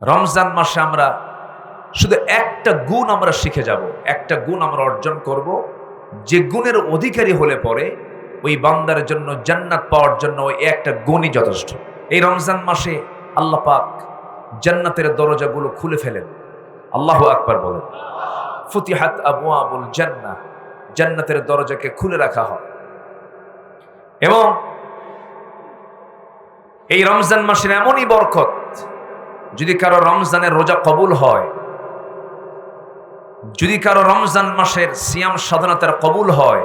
রমজান মাসে আমরা শুধু একটা গুণ আমরা শিখে যাব, একটা গুণ আমরা অর্জন করব, যে গুণের অধিকারী হলে পরে ওই বান্দার জন্য জান্নাত পাওয়ার জন্য ওই একটা গুণই যথেষ্ট। এই রমজান মাসে আল্লাহ পাক জান্নাতের দরজাগুলো খুলে ফেলেন। আল্লাহু আকবার বলেন। ফুতিহাত আবওয়াবুল জান্নাহ, জান্নাতের দরজাকে খুলে রাখা হয়। এবং এই রমজান মাসের এমনই বরকত, যদি কারো রমজানের রোজা কবুল হয়, যদি কারো রমজান মাসের সিয়াম সাধনা কবুল হয়,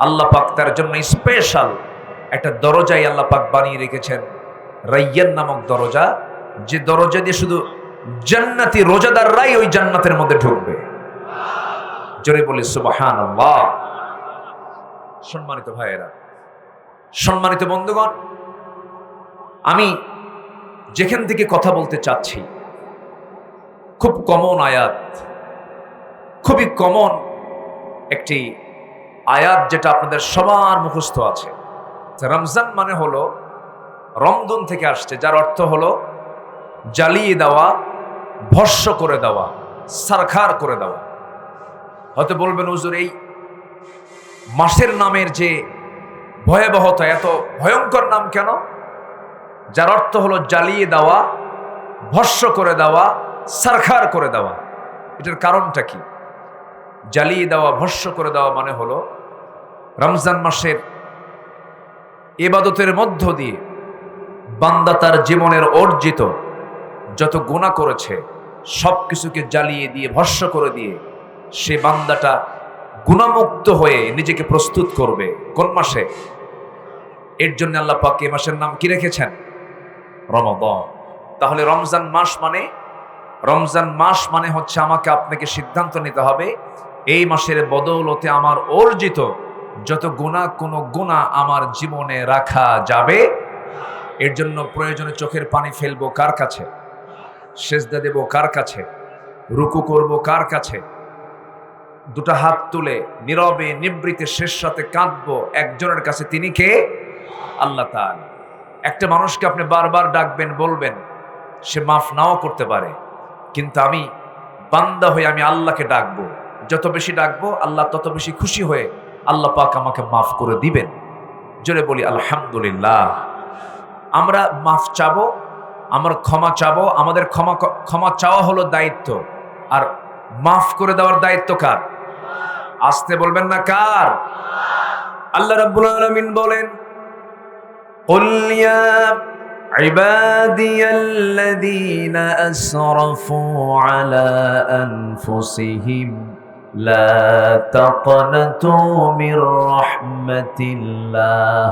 আল্লাহ পাক তার জন্য স্পেশাল একটা দরজাই আল্লাহ পাক বানিয়ে রেখেছেন, রাইয়ান নামক দরজা, যে দরজা দিয়ে শুধু জান্নাতি রোজাদাররাই ওই জান্নাতের মধ্যে ঢুকবে। জোরে বলি সুবহানাল্লাহ। সম্মানিত ভাইয়েরা, সম্মানিত বন্ধুগণ, আমি যেখান থেকে কথা বলতে চাচ্ছি খুব কমন আয়াত, খুবই কমন একটি আয়াত, যেটা আপনাদের সবার মুখস্থ আছে। রমজান মানে হলো রমদুন থেকে আসছে, যার অর্থ হলো জ্বালিয়ে দেওয়া, ভস্ম করে দেওয়া, সারখার করে দেওয়া। হয়তো বলবেন হুজুর, এই মাসের নামের যে ভয়াবহতা, এত ভয়ঙ্কর নাম কেন? যার অর্থ হলো জ্বালিয়ে দেওয়া, ভস্ম করে দেওয়া, সারখার করে দেওয়া। এটার কারণটা কি? জ্বালিয়ে দেওয়া, ভস্ম করে দেওয়া মানে হলো রমজান মাসের ইবাদতের মধ্য দিয়ে বান্দা তার জীবনের অর্জিত যত গুনাহ করেছে সব কিছুকে জ্বালিয়ে দিয়ে, ভস্ম করে দিয়ে সে বান্দাটা গুনাহমুক্ত হয়ে নিজেকে প্রস্তুত করবে। কোন মাসে? এর জন্য আল্লাহ পাক এই মাসের নাম কি রেখেছেন? রমাদান। তাহলে রমজান মাস মানে হচ্ছে আমাকে আপনাকে সিদ্ধান্ত নিতে হবে, এই মাসের বদৌলতে আমার অর্জিত যত গুনাহ, কোনো গুনাহ আমার জীবনে রাখা যাবে। এর জন্য প্রয়োজনে চোখের পানি ফেলবো কার কাছে? সেজদা দেব কার কাছে? রুকু করব কার কাছে? দুটো হাত তুলে নীরবে নিবৃতে শেষ সাথে কাঁদবো একজনের কাছে, তিনি কে? আল্লাহ তাআলা। একটা মানুষকে আপনি বারবার ডাকবেন, বলবেন, সে মাফ নাও করতে পারে, কিন্তু আমি বান্দা হয়ে আমি আল্লাহকে ডাকবো। যত বেশি ডাকবো আল্লাহ তত বেশি খুশি হয়ে আল্লাহ পাক আমাকে মাফ করে দিবেন। জোরে বলি আলহামদুলিল্লাহ। আমরা মাফ চাবো, আমরা ক্ষমা চাবো। আমাদের ক্ষমা চাওয়া হলো দায়িত্ব, আর মাফ করে দেওয়ার দায়িত্ব কার? আসতে বলবেন না কার? আল্লাহ রাব্বুল আলামিন বলেন, কুল ইয়া ইবাদিয়াল্লাযীনা আসরাফু আলা আনফুসিহিম লা তাকনাতু মির রাহমাতিল্লাহ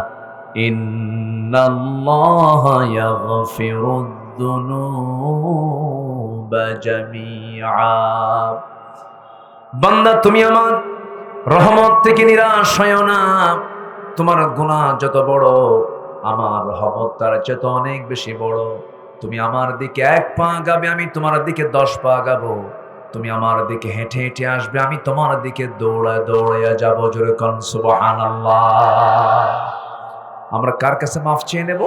ইন্নাল্লাহা ইয়াগফিরুদ যুনুবা জামিআ। বান্দা, তুমি আমার রহমত থেকে নিরাশ হয়ো না। তোমার গুনাহ যত বড়, আমার রহমত তার চেয়ে অনেক বেশি বড়। তুমি আমার দিকে 1 পা আগাবে, আমি তোমার দিকে 10 পা আগাবো। তুমি আমার দিকে হেঁটে হেঁটে আসবে, আমি তোমার দিকে দৌড়ায় দৌড়াইয়া যাবো। জোরে কোন সুবহানাল্লাহ। আমরা কার কাছে মাফ চেয়ে নেব?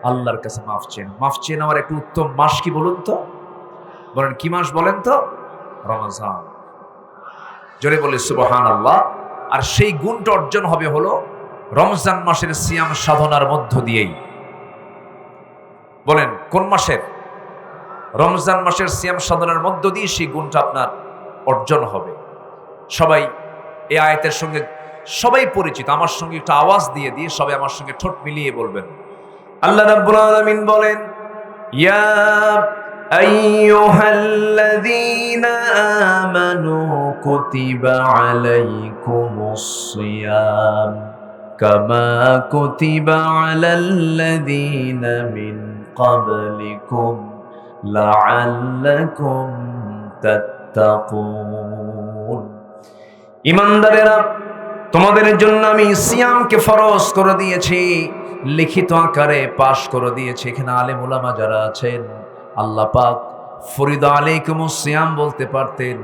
আল্লাহর কাছে মাফ চেয়ে। মাফ চেয়ে নেওয়ার একটু উত্তম মাস কি বলুন তো? বলেন কি মাস বলেন তো? রমজান। জোরে বলি সুবহানাল্লাহ। আর সেই গুণটা অর্জন হবে হলো রমজান মাসের সিয়াম সাধনার মধ্য দিয়েই। বলেন কোন মাসের? রমজান মাসের সিয়াম সাধনার মধ্য দিয়ে সেই গুণটা আপনার অর্জন হবে। সবাই এই আয়াতের সঙ্গে সবাই পরিচিত। আমার সঙ্গে একটা আওয়াজ দিয়ে দিয়ে সবাই আমার সঙ্গে ঠোঁট মিলিয়ে বলবেন। আল্লাহ রাব্বুল আলামিন বলেন, ইয়া আইয়ুহাল্লাযীনা আমানু কুতিবা আলাইকুমুস সিয়াম কামা কুতিবা আলাল্লাযীনা মিন ক্বাবলিকুম লাআল্লাকুম তাত্তাকুন। ঈমানদারেরা, তোমাদের জন্য আমি সিয়ামকে ফরজ করে দিয়েছি, লিখিত আকারে পাশ করে দিয়েছি। এখানে আলেম উলামা যারা আছেন, আল্লাহ পাক ফরিদা আলাইকুমুস সিয়াম বলতে পারতেন,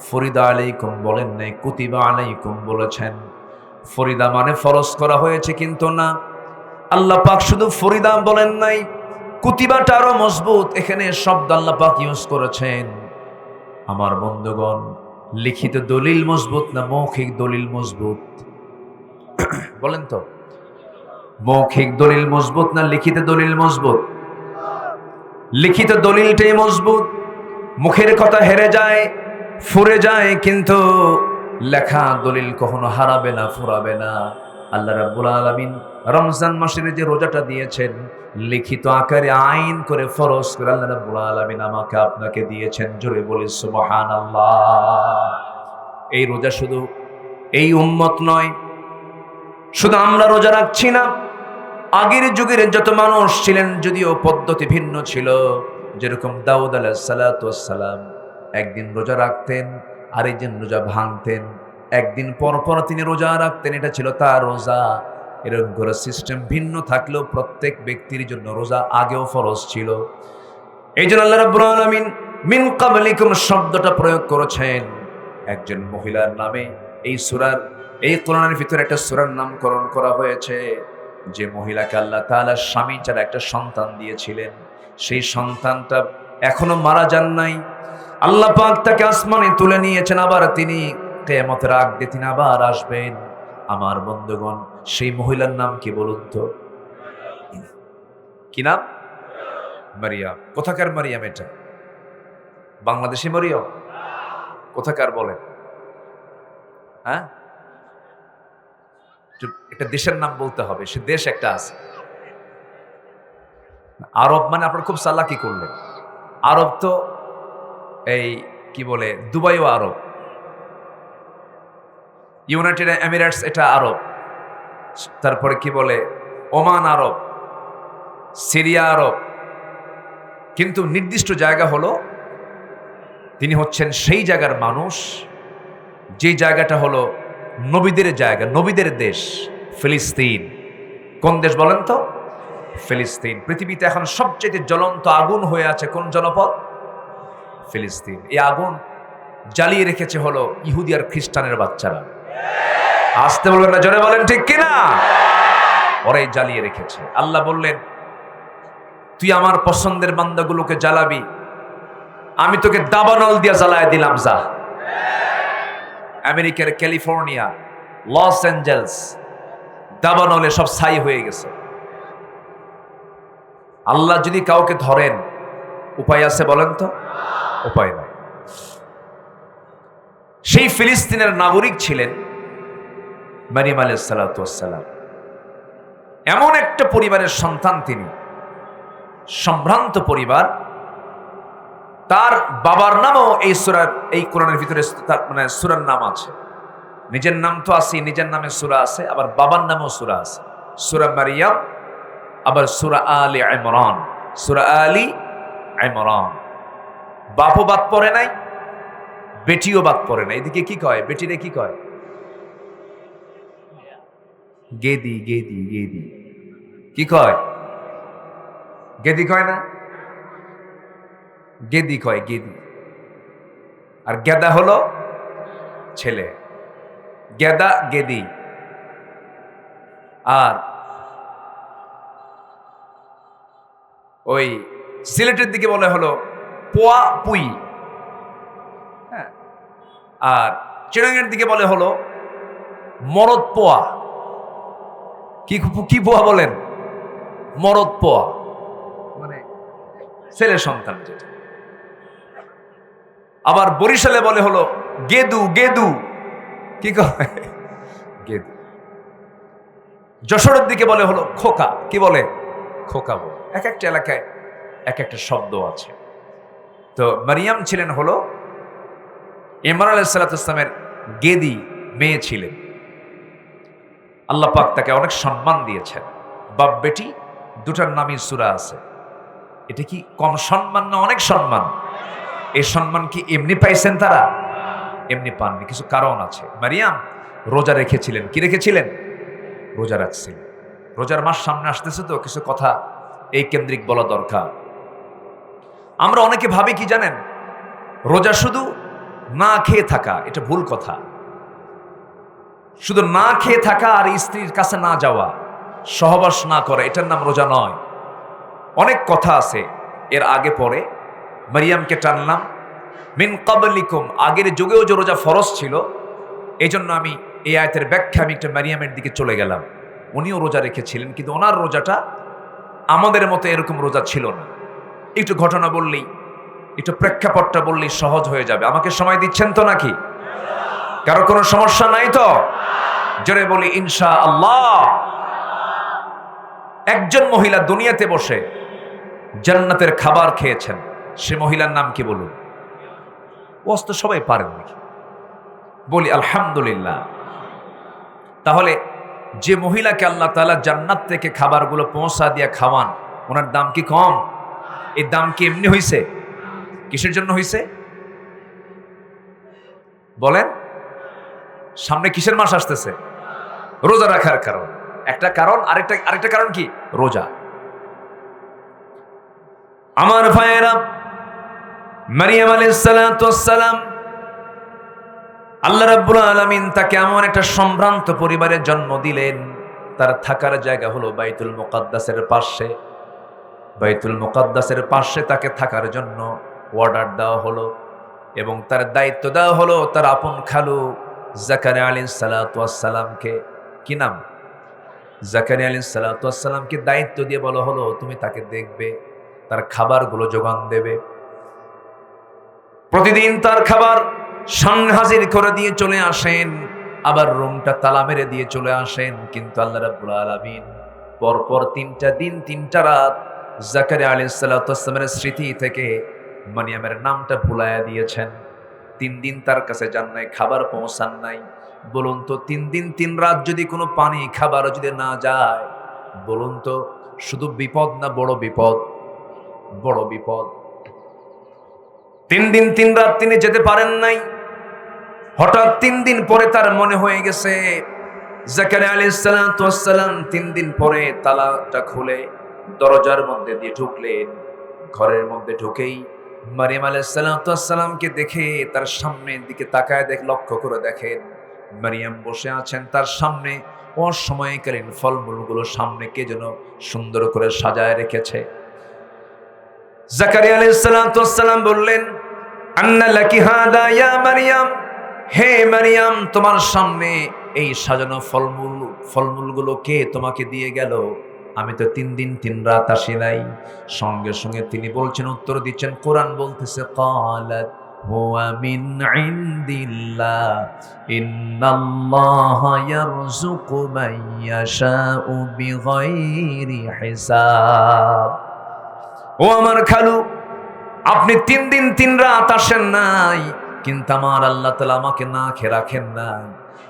ফরিদা আলাইকুম বলেন নাই, কুতিবা আলাইকুম বলেছেন। ফরিদা মানে ফরজ করা হয়েছে, কিন্তু না, আল্লাহ পাক শুধু ফরিদা বলেন নাই, কুতিবাটা আরো মজবুত। এখানে শব্দ আল্লাহ পাক ইউজ করেছেন। আমার বন্ধুগণ, লিখিত দলিল মজবুত না মৌখিক দলিল মজবুত? বলেন তো, মৌখিক দলিল মজবুত না লিখিত দলিল মজবুত? লিখিত দলিলটাই মজবুত। মুখের কথা হেরে যায়, ফুরে যায়, কিন্তু লেখা দলিল কখনো হারাবে না, ফুরাবে না। আল্লাহ রাব্বুল আলামিন রমজান মাসের যে রোজাটা দিয়েছেন, লিখিত আকারে আইন করে ফরজ করে আল্লাহ রাব্বুল আলামিন আমাকে আপনাকে দিয়েছেন। জোরে বলি সুবহানাল্লাহ। এই রোজা শুধু এই উম্মত নয়, শুধু আমরা রোজা রাখছি না, আগের যুগের যত মানুষ ছিলেন, যদিও পদ্ধতি ভিন্ন ছিল, যেরকম দাউদ আলাইহিস সালাতু ওয়াস সালাম একদিন রোজা রাখতেন, আরেকদিন রোজা ভাঙতেন, একদিন পর পর তিনি রোজা রাখতেন, এটা ছিল তার রোজা। এরকম করে সিস্টেম ভিন্ন থাকলেও প্রত্যেক ব্যক্তির জন্য রোজা আগেও ফরজ ছিল। এই জন্য আল্লাহ রাব্বুল আলামিন মিন ক্বাবলিকুম শব্দটা প্রয়োগ করেছেন একজন মহিলার নামে। এই সূরার, এই কোরআনের ভিতরে একটা সূরার নামকরণ করা হয়েছে, যে মহিলাকে আল্লাহ তাআলা স্বামী ছাড়া একটা সন্তান দিয়েছিলেন, সেই সন্তানটা এখনো মারা যান নাই। আল্লাহ পাক তাকে আসমানে তুলে নিয়েছেন, আবার তিনি কিয়ামতের আগ দিয়ে তিনি আবার আসবেন। আমার বন্ধুগণ, সেই মহিলার নাম কি বলুন তো? কি নাম? মারিয়াম। কোথাকার মারিয়াম এটা? বাংলাদেশি মারিয়াম? কোথাকার বলেন? হ্যাঁ, একটা দেশের নাম বলতে হবে, সে দেশ একটা আছে। আরব মানে আপনারা খুব চালাকি করলেন। আরব তো এই কি বলে, দুবাইও আরব, ইউনাইটেড এমিরেটস এটা আরব, তারপরে কি বলে ওমান আরব, সিরিয়া আরব। কিন্তু নির্দিষ্ট জায়গা হলো, তিনি হচ্ছেন সেই জায়গার মানুষ যে জায়গাটা হলো নবীদের জায়গা, নবীদের দেশ, ফিলিস্তিন। কোন দেশ বলেন তো? ফিলিস্তিন। পৃথিবীতে এখন সবচেয়ে জ্বলন্ত আগুন হয়ে আছে কোন জনপদ? ফিলিস্তিন। এই আগুন জ্বালিয়ে রেখেছে হলো ইহুদি আর খ্রিস্টানের বাচ্চারা। আসতে বলবেন না, জোরে বলেন ঠিক কিনা? ওরাই জ্বালিয়ে রেখেছে। আল্লাহ বললেন, তুই আমার পছন্দের বান্দাগুলোকে জ্বালাবি, আমি তোকে দাবানল দিয়ে জ্বালায় দিলাম। যা। আমেরিকার ক্যালিফোর্নিয়া, লস অ্যাঞ্জেলস, দাবানলে সব ছাই হয়ে গেছে। আল্লাহ যদি কাউকে ধরেন, উপায় আছে বলেন তো? উপায় নাই। সেই ফিলিস্তিনের নাগরিক ছিলেন মারিয়াম আলাইহিস সালাতু ওয়াস সালাম। এমন একটা পরিবারের সন্তান তিনি, সম্ভ্রান্ত পরিবার। তার বাবার নামও এই সূরার, এই কোরআনের ভিতরে মানে সূরার নাম আছে। নিজের নাম তো আছে, নিজের নামে সূরা আছে, আবার বাবার নামেও সূরা আছে। সূরা মারিয়াম, আবার সূরা আলী ইমরান। সূরা আলী ইমরান। বাপও বাদ পড়ে নাই, বেটিও বাদ পড়ে নাই। এদিকে কি কয়? বেটিরে কি কয়? গেদি। গেদি গেদি কি কয়? গেদি কয় না? গেদি কয়, গেদি। আর গেদা হলো ছেলে। গেদা, গেদি। আর ওই সিলেটের দিকে বলে হলো পোয়া, পুই। হ্যাঁ। আর চিরাঙের দিকে বলে হলো মরদ পোয়া। কি পোয়া বলেন? মরদ পোয়া, মানে ছেলে সন্তান যেটা। আবার বরিশালে বলে হলো গেদু। গেদু কি কয়? গেদু। যশোরের দিকে বলে হলো খোকা। কি বলে? খোকা বলে। এক একটা এলাকায় এক একটা শব্দ আছে। তো মারিয়াম ছিলেন হলো ইমরান আলাইহিস সালাতু ওয়াস সালামের গেদি মেয়ে ছিলেন। আল্লাহ পাক তাকে অনেক সম্মান দিয়েছেন। বাপ বেটি দুটার নামই সূরা আছে। এটা কি কম সম্মান না অনেক সম্মান? এই সম্মান কি এমনি পাইছেন তারা? এমনি পাননি, কিছু কারণ আছে। মারিয়াম রোজা রেখেছিলেন। কি রেখেছিলেন? রোজা রাখছিলেন। রোজার মাস সামনে আসতেছে, তো কিছু কথা এই কেন্দ্রিক বলা দরকার। আমরা অনেকে ভাবি কি জানেন, রোজা শুধু না খেয়ে থাকা। এটা ভুল কথা। শুধু না খেয়ে থাকা আর স্ত্রীর কাছে না যাওয়া, সহবাস না করা, এটার নাম রোজা নয়। অনেক কথা আছে এর আগে পরে। মারিয়ামকে টানলাম, মিন ক্বাবলিকুম, আগের যুগেও যে রোজা ফরজ ছিল, এই জন্য আমি এই আয়াতের ব্যাখ্যা আমি একটা মারিয়ামের দিকে চলে গেলাম। উনিও রোজা রেখেছিলেন, কিন্তু ওনার রোজাটা আমাদের মতো এরকম রোজা ছিল না। একটু ঘটনা বললেই, একটু প্রেক্ষাপটটা বললেই সহজ হয়ে যাবে। আমাকে সময় দিচ্ছেন তো নাকি? কারো কোনো সমস্যা নাই তো? জোরে বলি ইনশাআল্লাহ। একজন মহিলা দুনিয়াতে বসে জান্নাতের খাবার খেয়েছেন, সে মহিলার নাম কি বলুন? ওয়াজ তো সবাই পারেন নাকি? বলি আলহামদুলিল্লাহ। তাহলে যে মহিলাকে আল্লাহ তাআলা জান্নাত থেকে খাবারগুলো পৌঁছা দিয়ে খাওয়ান, ওনার দাম কি কম? এই দাম কি এমনি হইছে? কিসের জন্য হইছে বলেন? সামনে কিসের মাস আসতেছে? রোজা রাখার কারণ একটা কারণ, আরেকটা কারণ কি? রোজা। আমার ভাইয়েরা, মারিয়াম আলাইহিস সালাতু ওয়াস সালাম, আল্লাহ রাব্বুল আলামিন তাকে এমন একটা সম্ভ্রান্ত পরিবারে জন্ম দিলেন। তার থাকার জায়গা হলো বাইতুল মুকাদ্দাসের পাশে। বাইতুল মুকাদ্দাসের পাশে তাকে থাকার জন্য অর্ডার দেওয়া হলো এবং তার দায়িত্ব দেওয়া হলো তার আপন খালু জাকারিয়া আলাইহিস সালাতু ওয়াস সালামকে। কি নাম? জাকারিয়া আলাইহিস সালাতু ওয়াস সালামকে দায়িত্ব দিয়ে বলা হলো, তুমি তাকে দেখবে, তার খাবারগুলো যোগান দেবে। প্রতিদিন তার খাবার সামনে হাজির করে দিয়ে চলে আসেন, আবার রুমটা তালা মেরে দিয়ে চলে আসেন। কিন্তু আল্লাহ রাব্বুল আলামিন পরপর 3টা দিন 3টা রাত জাকারিয়া আলাইহিস সালাতু ওয়াস সালামের স্মৃতি থেকে মারিয়ামের নামটা ভুলাইয়া দিয়েছেন। 3 দিন তার কাছে যান নাই, খাবার পৌঁছান নাই। বলুন তো 3 দিন 3 রাত যদি কোনো পানি খাবার যদি না যায়, বলুন তো শুধু বিপদ না বড় বিপদ? বড় বিপদ। 3 দিন 3 রাত তিনি যেতে পারেন নাই। হঠাৎ 3 দিন পরে তার মনে হয়ে গেছে, জাকারিয়া আলাইহিস সালাতু ওয়াস সালাম 3 দিন পরে তালাটা খুলে দরজার মধ্যে দিয়ে ঢুকলেন। ঘরের মধ্যে ঢুকেই মারিয়াম আলাইহিস সালাতু ওয়াস সালামকে দেখে তার সামনের দিকে তাকায় লক্ষ্য করে দেখেন মারিয়াম বসে আছেন। তার সামনে অসময়কালীন ফলমূলগুলো সামনে কে যেন সুন্দর করে সাজায় রেখেছে। জাকারিয়া আলাইহিস সালাতু ওয়াস সালাম বললেন, আন্না লাকি হাদা ইয়া মারিয়াম, হে মারিয়াম, তোমার সামনে এই সাজানো ফলমূলগুলো কে তোমাকে দিয়ে গেল? আমি তো 3 দিন 3 রাত আসি নাই। সঙ্গে সঙ্গে তিনি বলছেন, উত্তর দিচ্ছেন, কোরআন বলতেছে, ক্বালাত হুয়া মিন ইনদিল্লাহ ইন্নাল্লাহা ইয়ারযুকু মান ইয়াশাউ বিগাইরি হিসাব। ও আমার খালু, আপনি 3 দিন 3 রাত আসেন নাই, কিন্তু আমার আল্লাহ তাআলা আমাকে না খেয়ে রাখেন নাই।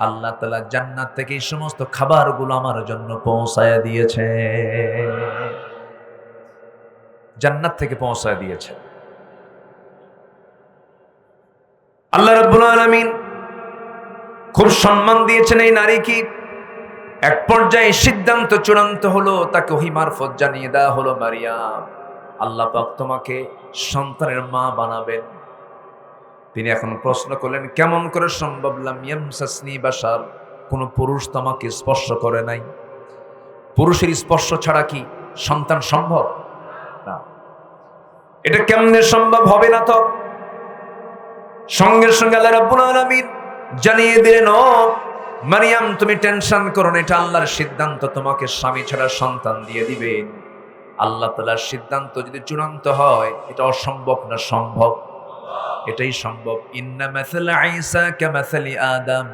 আল্লাহ তাআলা জান্নাত থেকে এই সমস্ত খাবারগুলো আমার জন্য পৌঁছায়া দিয়েছে। জান্নাত থেকে পৌঁছায়া দিয়েছে। আল্লাহ রাব্বুল আলামিন খুব সম্মান দিয়েছেন এই নারীকে। এক পর্যায়ে সিদ্ধান্ত চূড়ান্ত হলো, তাকে ওহী মারফত জানিয়ে দেওয়া হলো, মারিয়াম, আল্লাহ পাক তোমাকে সন্তানের মা বানাবেন। তিনি এখন প্রশ্ন করলেন, কেমন করে সম্ভব? লাম ইয়ামসাসনি বাশার, কোন পুরুষ তোমাকে স্পর্শ করে নাই। পুরুষের স্পর্শ ছাড়া কি সন্তান সম্ভব? না। এটা কেমনে সম্ভব? হবে না তো। সঙ্গে সঙ্গে আল্লাহ রাব্বুল আলামিন জানিয়ে দিলেন, ও মারিয়াম, তুমি টেনশন করো না, এটা আল্লাহর সিদ্ধান্ত, তোমাকে স্বামী ছাড়া সন্তান দিয়ে দিবেন। আল্লাহ তাআলার সিদ্ধান্ত যদি চূড়ান্ত হয়, এটা অসম্ভব না সম্ভব? এটাই সম্ভব। ইন্না মাসালা ঈসা কামাসালি আদম,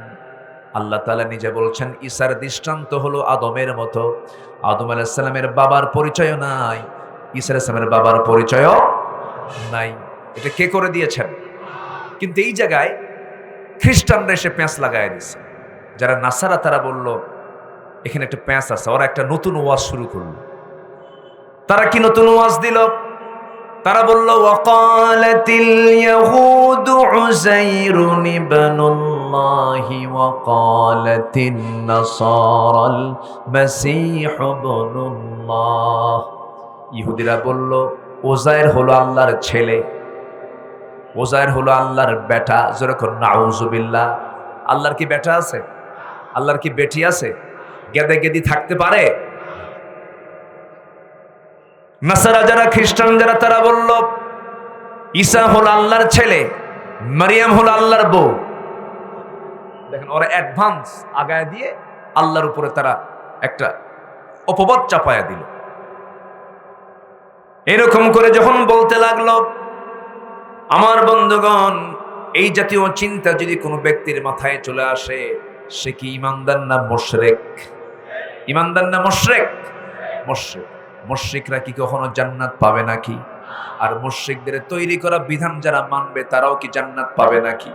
আল্লাহ তাআলা নিজে বলছেন, ঈসার দৃষ্টান্ত হলো আদমের মতো। আদম আলাইহিস সালামের বাবার পরিচয় নাই, ঈসা আলাইহিস সালামের বাবার পরিচয়ও নাই। এটা কে করে দিয়েছেন? কিন্তু এই জায়গায় খ্রিস্টানরা এসে প্যাঁচ লাগায় দিচ্ছে। যারা নাসারা তারা বলল এখানে একটা প্যাঁচ আছে, ওরা একটা নতুন ওয়াজ শুরু করলো। তারা কি নতুন ওয়াজ দিল? তারা বলল, ওয়াকালাতিল ইয়াহুদু উযাইরুন ইবনুল্লাহি ওয়াকালাতিন নাসারাল মাসীহু ইবনুল্লাহ। ইহুদিরা বলল উযাইর হলো আল্লাহর ছেলে, উযাইর হলো আল্লাহর বেটা। যেরকম নাউযুবিল্লাহ। আল্লাহর কি বেটা আছে? আল্লাহর কি বেটি আছে? গেদে গেদি থাকতে পারে? নাসারা যারা, খ্রিস্টান যারা, তারা বলল ঈসা হলো আল্লাহর ছেলে, মারিয়াম হলো আল্লাহর বউ। দেখেন, ওরা অ্যাডভান্স আগায় দিয়ে আল্লাহর উপরে তারা একটা অপবাদ চাপায়া দিল। এরকম করে যখন বলতে লাগলো, আমার বন্ধুগণ, এই জাতীয় চিন্তা যদি কোনো ব্যক্তির মাথায় চলে আসে, সে কি ঈমানদার না মুশরিক? ঈমানদার না মুশরিক? মুশরিক। মুশরিকরা কি কখনো জান্নাত পাবে নাকি? আর মুশরিকদের তৈরি করা বিধান যারা মানবে তারাও কি জান্নাত পাবে নাকি?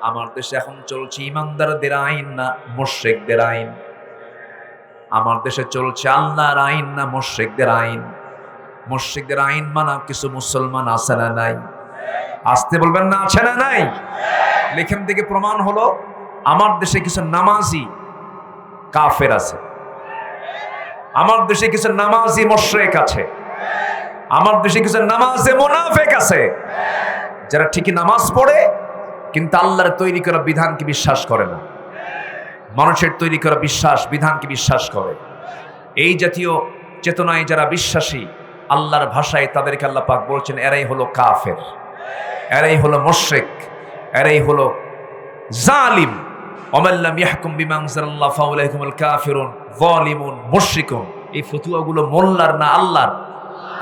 আমার দেশে এখন চলছে ঈমানদারদের আইন না মুশরিকদের আইন? আমার দেশে চলছে আল্লাহর আইন না মুশরিকদের আইন? মুশরিকদের আইন মানা কিছু মুসলমান আছে না নাই? আসতে বলবেন না, আছে না নাই? লেখেন থেকে প্রমাণ হলো, আমার দেশে কিছু নামাজি কাফের আছে, আমার দেশে কিছু নামাজি মুশরিক আছে, আমার দেশে কিছু নামাজে মুনাফিক আছে, যারা ঠিকই নামাজ পড়ে কিন্তু আল্লাহর তৈরি করা বিধানকে বিশ্বাস করে না, মানুষের তৈরি করা বিধানকে বিশ্বাস করে। এই জাতীয় চেতনায় যারা বিশ্বাসী, আল্লাহর ভাষায় তাদেরকে আল্লাহ পাক বলছেন, এরাই হলো কাফের, এরাই হলো মুশরিক, এরাই হলো জালিম। ওমান লাম ইয়াহকুম বিমা আনজালাল্লাহু ফাউলাইকা হুমুল কাফিরুন যালিমুন মুশরিকুন। এই ফতোয়াগুলো মোল্লার না আল্লাহর?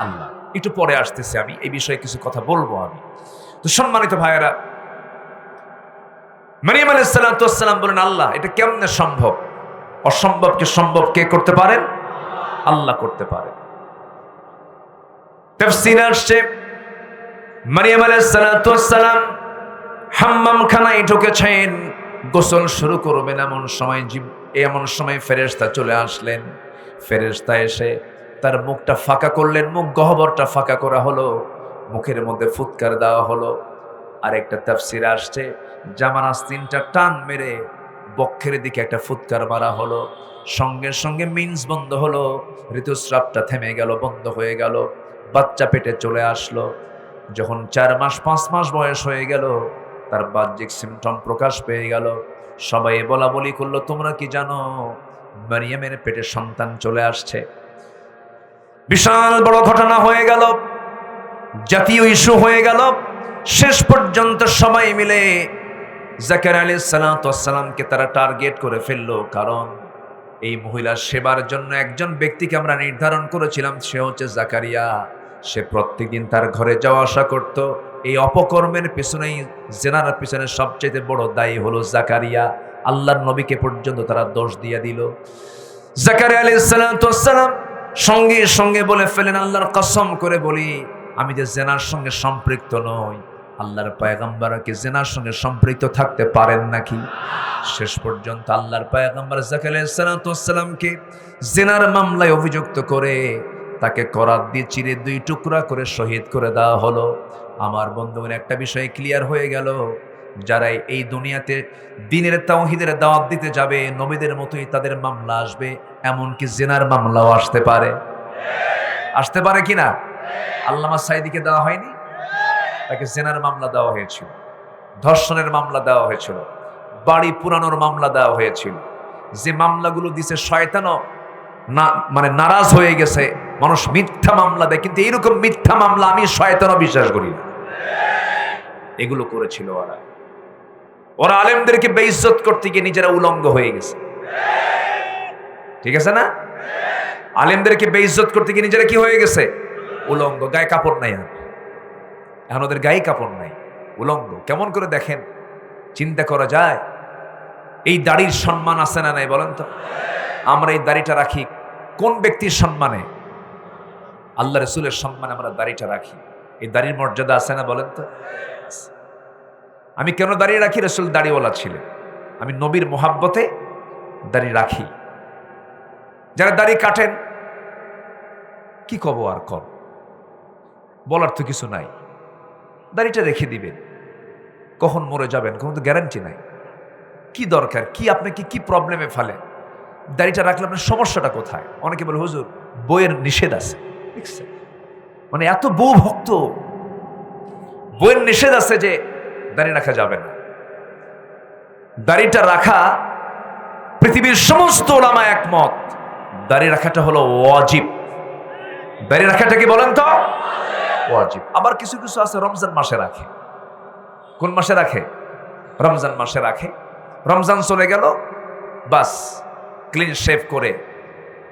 আল্লাহ। একটু পরে আসতেছে, আমি এই বিষয়ে কিছু কথা বলবো। আমি তো সম্মানিত ভাইয়েরা, মারিয়াম আলাইহিস সালাতু ওয়াস সালাম বলেন, আল্লাহ, এটা কেমনে সম্ভব? অসম্ভবকে সম্ভব কে করতে পারেন? আল্লাহ করতে পারেন। তাফসীরে আসছে, মারিয়াম আলাইহিস সালাতু ওয়াস সালাম হাম্মাম খানায় ঢুকেছেন, গোসল শুরু করবেন, এমন সময় ফেরেশতা চলে আসলেন। ফেরেশতা এসে তার মুখটা ফাঁকা করলেন, মুখ গহ্বরটা ফাঁকা করা হলো, মুখের মধ্যে ফুৎকার দেওয়া হলো। আর একটা তাফসীরে আসছে, জামার আস্তিনটা টান মেরে বক্ষের দিকে একটা ফুৎকার মারা হলো, সঙ্গে সঙ্গে মিন্স বন্ধ হলো, ঋতুস্রাবটা থেমে গেল, বন্ধ হয়ে গেল, বাচ্চা পেটে চলে আসলো। যখন 4 মাস 5 মাস বয়স হয়ে গেল, তার বাহ্যিক সিমটম প্রকাশ পেয়ে গেল। সবাই বলা বলি করলো, তোমরা কি জানো মারিয়ামের পেটে সন্তান চলে আসছে? বিশাল বড় ঘটনা হয়ে গেল, জাতীয় ইস্যু হয়ে গেল। শেষ পর্যন্ত সবাই মিলে জাকারিয়া আলাইহিস সালাতু ওয়াস সালামকে তারা টার্গেট করে ফেললো, কারণ এই মহিলার সেবার জন্য একজন ব্যক্তিকে আমরা নির্ধারণ করেছিলাম, সে হচ্ছে জাকারিয়া। সে প্রত্যেকদিন তার ঘরে যাওয়া আসা করত। এই অপকর্মের পিছনেই, জেনার পিছনে সবচেয়ে বড় দায়ী হলো জাকারিয়া। আল্লাহর নবীকে পর্যন্ত তারা দোষ দিয়ে দিল। জাকারিয়া আলাইহিস সালাতু ওয়াস সালাম সঙ্গে সঙ্গে বলে ফেলেন, আল্লাহর কসম করে বলি, আমি যে জেনার সঙ্গে সম্পৃক্ত নই। আল্লাহর পয়গম্বর কি জেনার সঙ্গে সম্পৃক্ত থাকতে পারেন নাকি? শেষ পর্যন্ত আল্লাহর পয়গম্বর জাকারিয়া আলাইহিস সালাতু ওয়াস সালামকে জেনার মামলায় অভিযুক্ত করে তাকে করাত দিয়ে চিরে 2 টুকরা করে শহীদ করে দেওয়া হলো। আমার বন্ধুগণ, একটা বিষয় ক্লিয়ার হয়ে গেল, যারা এই দুনিয়াতে দ্বীনের তাওহীদের দাওয়াত দিতে যাবে, নবীদের মতোই তাদের মামলা আসবে, এমনকি জিনার মামলাও আসতে পারে। আসতে পারে কিনা? আল্লামা সাঈদীকে দেওয়া হয়নি? তাকে জিনার মামলা দেওয়া হয়েছিল, ধর্ষণের মামলা দেওয়া হয়েছিল, বাড়ি পুরানোর মামলা দেওয়া হয়েছিল। যে মামলাগুলো দিছে, শয়তানও নারাজ হয়ে গেছে। মানুষ মিথ্যা মামলা দেয়, কিন্তু এইরকম মিথ্যা মামলা আমি শয়তানও বিশ্বাস করি না। এগুলো করেছিল ওরা আলেমদেরকে বেইজ্জত করতে গিয়ে নিজেরা উলঙ্গ হয়ে গেছে। ঠিক আছে না? আলেমদেরকে বেইজ্জত করতে গিয়ে নিজেরা কি হয়ে গেছে? উলঙ্গ, গায়ে কাপড় নাই। এখন ওদের গায়ে কাপড় নাই, উলঙ্গ। কেমন করে দেখেন, চিন্তা করা যায়? এই দাড়ির সম্মান আছে না নাই বলেন তো? আমরা এই দাড়িটা রাখি কোন ব্যক্তির সম্মানে? আল্লাহ রাসূলের সম্মানে আমরা দাড়িটা রাখি। এই দাড়ির মর্যাদা আছে না বলেন তো? আমি কেন দাড়ি রাখি? রাসূল দাড়িওয়ালা ছিলেন, আমি নবীর মোহাব্বতে দাড়ি রাখি। যারা দাড়ি কাটেন, কি কব আর কর, বলার তো কিছু নাই। দাড়িটা রেখে দিবেন, কখন মরে যাবেন কোনো তো গ্যারান্টি নাই। কি দরকার, কি আপনাকে কি প্রবলেমে ফেলে? দাড়িটা রাখলে আপনার সমস্যাটা কোথায়? অনেকে বলে, হুজুর বইয়ের নিষেধ আছে। মানে এত বউ ভক্ত, বইয়ের নিষেধ আছে যে দাড়ি রাখা যাবে না। দাড়িটা রাখা, পৃথিবীর সমস্ত উলামা একমত, দাড়ি রাখাটা হলো ওয়াজিব। দাড়ি রাখাটা কি বলেন তো ওয়াজিব। আবার কিছু কিছু আছে রমজান মাসে রাখে। কোন মাসে রাখে? রমজান মাসে রাখে। রমজান চলে গেল, বাস ক্লিন শেভ করে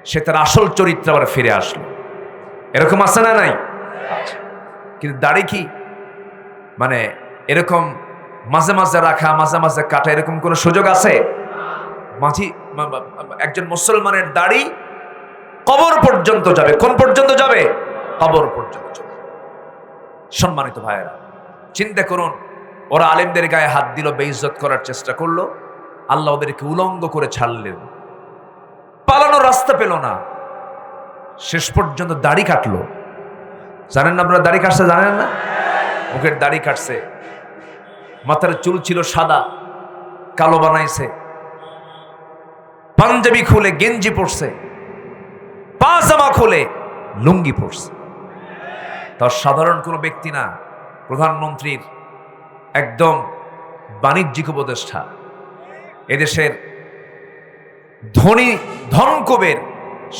সে তার আসল চরিত্র আবার ফিরে আসলো। এরকম আছে না নাই? আচ্ছা। কিন্তু দাড়ি কি মানে এরকম মাঝে মাঝে রাখা, মাঝে মাঝে কাটা, এরকম কোন সুযোগ আছে? একজন মুসলমানের দাড়ি কবর পর্যন্ত যাবে। কোন পর্যন্ত যাবে? কবর পর্যন্ত যাবে। সম্মানিত ভাইয়েরা, চিন্তা করুন, ওরা আলেমদের গায়ে হাত দিল, বেইজ্জত করার চেষ্টা করলো, আল্লাহ ওদেরকে উলঙ্গ করে ছাড়লেন, পালানোর রাস্তা পেল না, শেষ পর্যন্ত দাড়ি কাটলো। জানেন না আপনারা দাড়ি কাটছে? জানেন না? মুখের দাড়ি কাটছে, মাথার চুল ছিল সাদা, কালো বানাইছে, পাঞ্জাবি খুলে গেঞ্জি পরছে, পাজামা খুলে লুঙ্গি পরছে। তার সাধারণ কোনো ব্যক্তি না, প্রধানমন্ত্রীর একদম বাণিজ্যিক উপদেষ্টা, এদেশের ধনী ধনকুবের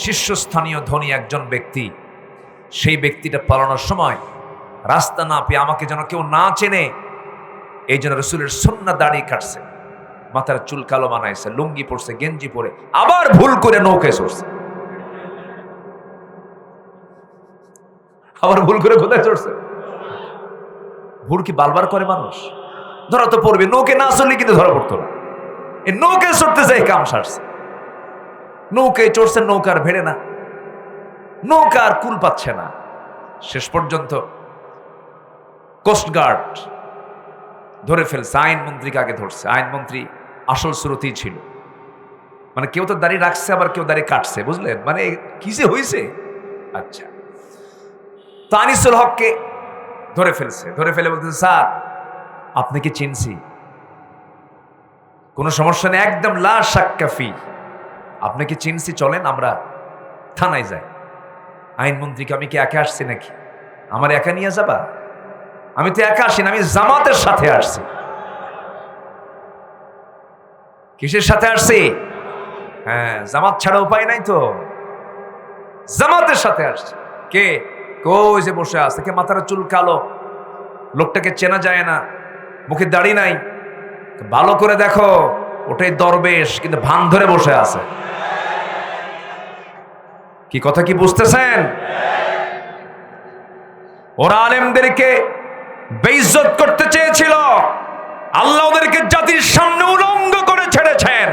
শীর্ষস্থানীয় ধনী একজন ব্যক্তি। সেই ব্যক্তিটা পালানোর সময় রাস্তা না পেয়ে, আমাকে যেন কেউ না চেনে এই জন্য রসুলের সুন্নাহ দাড়ি কাটছে, মাথার চুল কালো বানাইছে, লুঙ্গি পরছে, গেঞ্জি পরে, আবার ভুল করে নৌকায় চড়ছে। আবার ভুল করে কোথায় চড়ছে? ভুল কি বারবার করে মানুষ? ধরা তো পড়বে, নৌকে না চললে কিন্তু ধরা পড়তো না। এই নৌকায় চড়তে যাই কাম সারছে। নৌকায় চড়ছে, নৌকার ভেড়ে না, নৌকার কুল পাচ্ছে না। শেষ পর্যন্ত কোস্টগার্ড ধরে ফেলছে, আইনমন্ত্রীকে আগে ধরছে। আইনমন্ত্রী আসল স্রোতই ছিল, মানে কেউ তো দাড়ি রাখছে, আবার কেউ দাড়ি কাটছে, বুঝলেন? মানে কি যে হয়েছে। আচ্ছা, তো আনিসুল হককে ধরে ফেলছে, ধরে ফেলে বলতেছে, স্যার আপনি কি চিনছি? কোনো সমস্যা নেই, একদম লা শাক্কাফি, আপনি কি চিনছি, চলেন আমরা থানায় যাই। আইনমন্ত্রীকে, আমি কি একা আসছি নাকি? আমার একা নিয়ে যাবা? আমি তো একা আসি না, আমি জামাতের সাথে আসছি। কিসের সাথে আসছি? হ্যাঁ, জামাত ছাড়া উপায় নাই তো, জামাতের সাথে আসছি। কে? কই যে বসে আছে, কে মাথার চুল কালো, লোকটাকে চেনা যায় না, মুখে দাড়ি নাই, ভালো করে দেখো, ওটাই দরবেশ, কিন্তু ভান ধরে বসে আছে। কি কথা কি বুঝতেছেন? ওরা আলেমদেরকে বেইজ্জত করতে চেয়েছিল, আল্লাহ ওদেরকে জাতির সামনে উলঙ্গ করে ছেড়েছেন।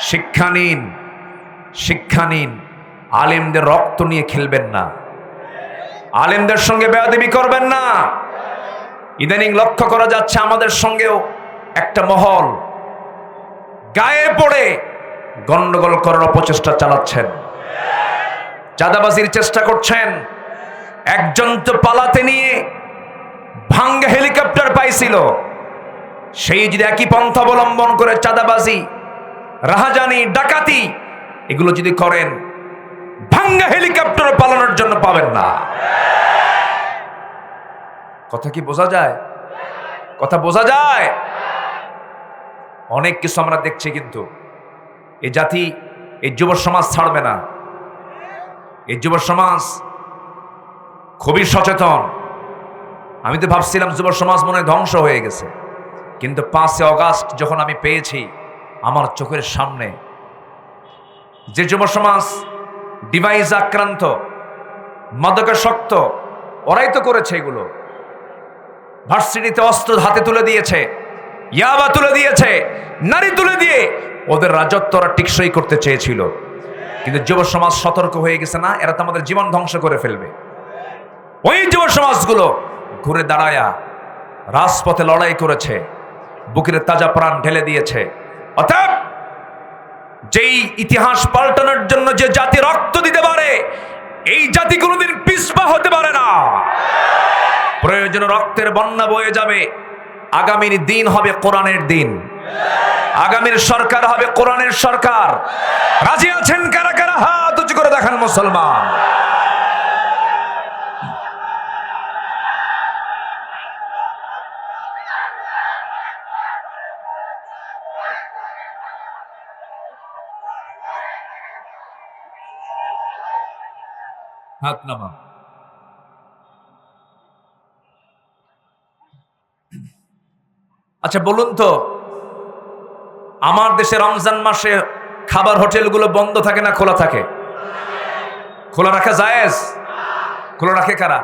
শিক্ষা নিন, শিক্ষা নিন, আলেমদের রক্ত নিয়ে খেলবেন না, আলেমদের সঙ্গে বেয়াদবি করবেন না। ইদানিং লক্ষ্য করা যাচ্ছে আমাদের সঙ্গেও একটা মহল গায়ে পড়ে গন্ডগোল করার অপচেষ্টা চালাচ্ছেন, চাঁদাবাজির চেষ্টা করছেন। একজন তো পালাতে নিয়ে ভাঙ্গা হেলিকপ্টার পাইছিল, সেই যদি একই পন্থা অবলম্বন করে চাঁদাবাজি, রাহাজানি, ডাকাতি এগুলো যদি করেন, ভাঙ্গা হেলিকপ্টার পালানোর জন্য পাবেন না। কথা কি বোঝা যায়? কথা বোঝা যায়? অনেক কিছু আমরা দেখছি, কিন্তু এই জাতি, এই যুব সমাজ ছাড়বে না। এই যুব সমাজ খুবই সচেতন। আমি তো ভাবছিলাম যুব সমাজ মনে হয় ধ্বংস হয়ে গেছে, কিন্তু 5 অগাস্ট যখন আমি পেয়েছি আমার চোখের সামনে, যে যুব সমাজ ডিভাইস আক্রান্ত, মাদকাসক্ত, ওরাই তো করেছে এগুলো। ভার্সিটিতে অস্ত্র হাতে তুলে দিয়েছে, ইয়াবা তুলে দিয়েছে, নারী তুলে দিয়ে ওদের রাজত্ব ওরা টিকসই করতে চেয়েছিল। কিন্তু যুব সমাজ সতর্ক হয়ে গেছে, না এরা তো আমাদের জীবন ধ্বংস করে ফেলবে। ওই যুব সমাজগুলো ঘুরে দাঁড়ায়া রাজপথে লড়াই করেছে, বুকের তাজা প্রাণ ঢেলে দিয়েছে। অতএব যেই ইতিহাস পাল্টানোর জন্য যে জাতি রক্ত দিতে পারে, এই জাতি কোনোদিন পিছপা হতে পারে না। প্রয়োজনে রক্তের বন্যা বয়ে যাবে। আগামীর দিন হবে কোরআনের দিন, আগামীর সরকার হবে কোরআনের সরকার। রাজি আছেন কারা কারা? হাত উঁচু করে দেখান মুসলমান। হাত নামা। আচ্ছা বলুন তো, আমার দেশে রমজান মাসে খাবার হোটেলগুলো বন্ধ থাকে না খোলা থাকে? খোলা রাখা জায়েজ? খোলা রাখে কারা?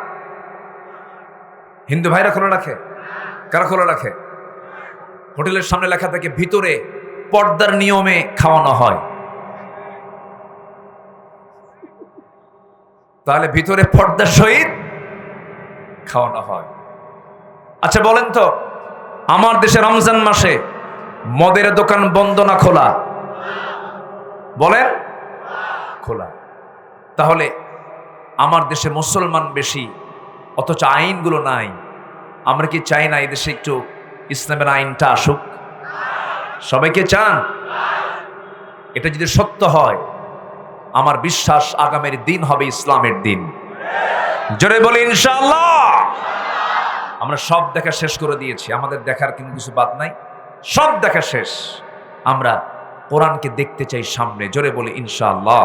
হিন্দু ভাইরা খোলা রাখে? কারা খোলা রাখে? হোটেলের সামনে লেখা থাকে ভিতরে পর্দার নিয়মে খাওয়ানো হয়। তাহলে ভিতরে পর্দার সহিত খাওয়ানো হয়। আচ্ছা বলেন তো, আমার দেশে রমজান মাসে মদের দোকান বন্ধ না খোলা? বলেন খোলা। তাহলে আমার দেশে মুসলমান বেশি অথচ আইনগুলো নাই। আমরা কি চাই না এই দেশে একটু ইসলামের আইনটা আসুক? সবাইকে চান? এটা যদি সত্য হয়, আমার বিশ্বাস আগামীর দিন হবে ইসলামের দিন। জোরে বলি ইনশাআল্লাহ। আমরা সব দেখা শেষ করে দিয়েছি, আমাদের দেখার কিন্তু কিছু বাদ নাই, সব দেখা শেষ। আমরা কোরআনকে দেখতে চাই সামনে। জোরে বলি ইনশাআল্লাহ।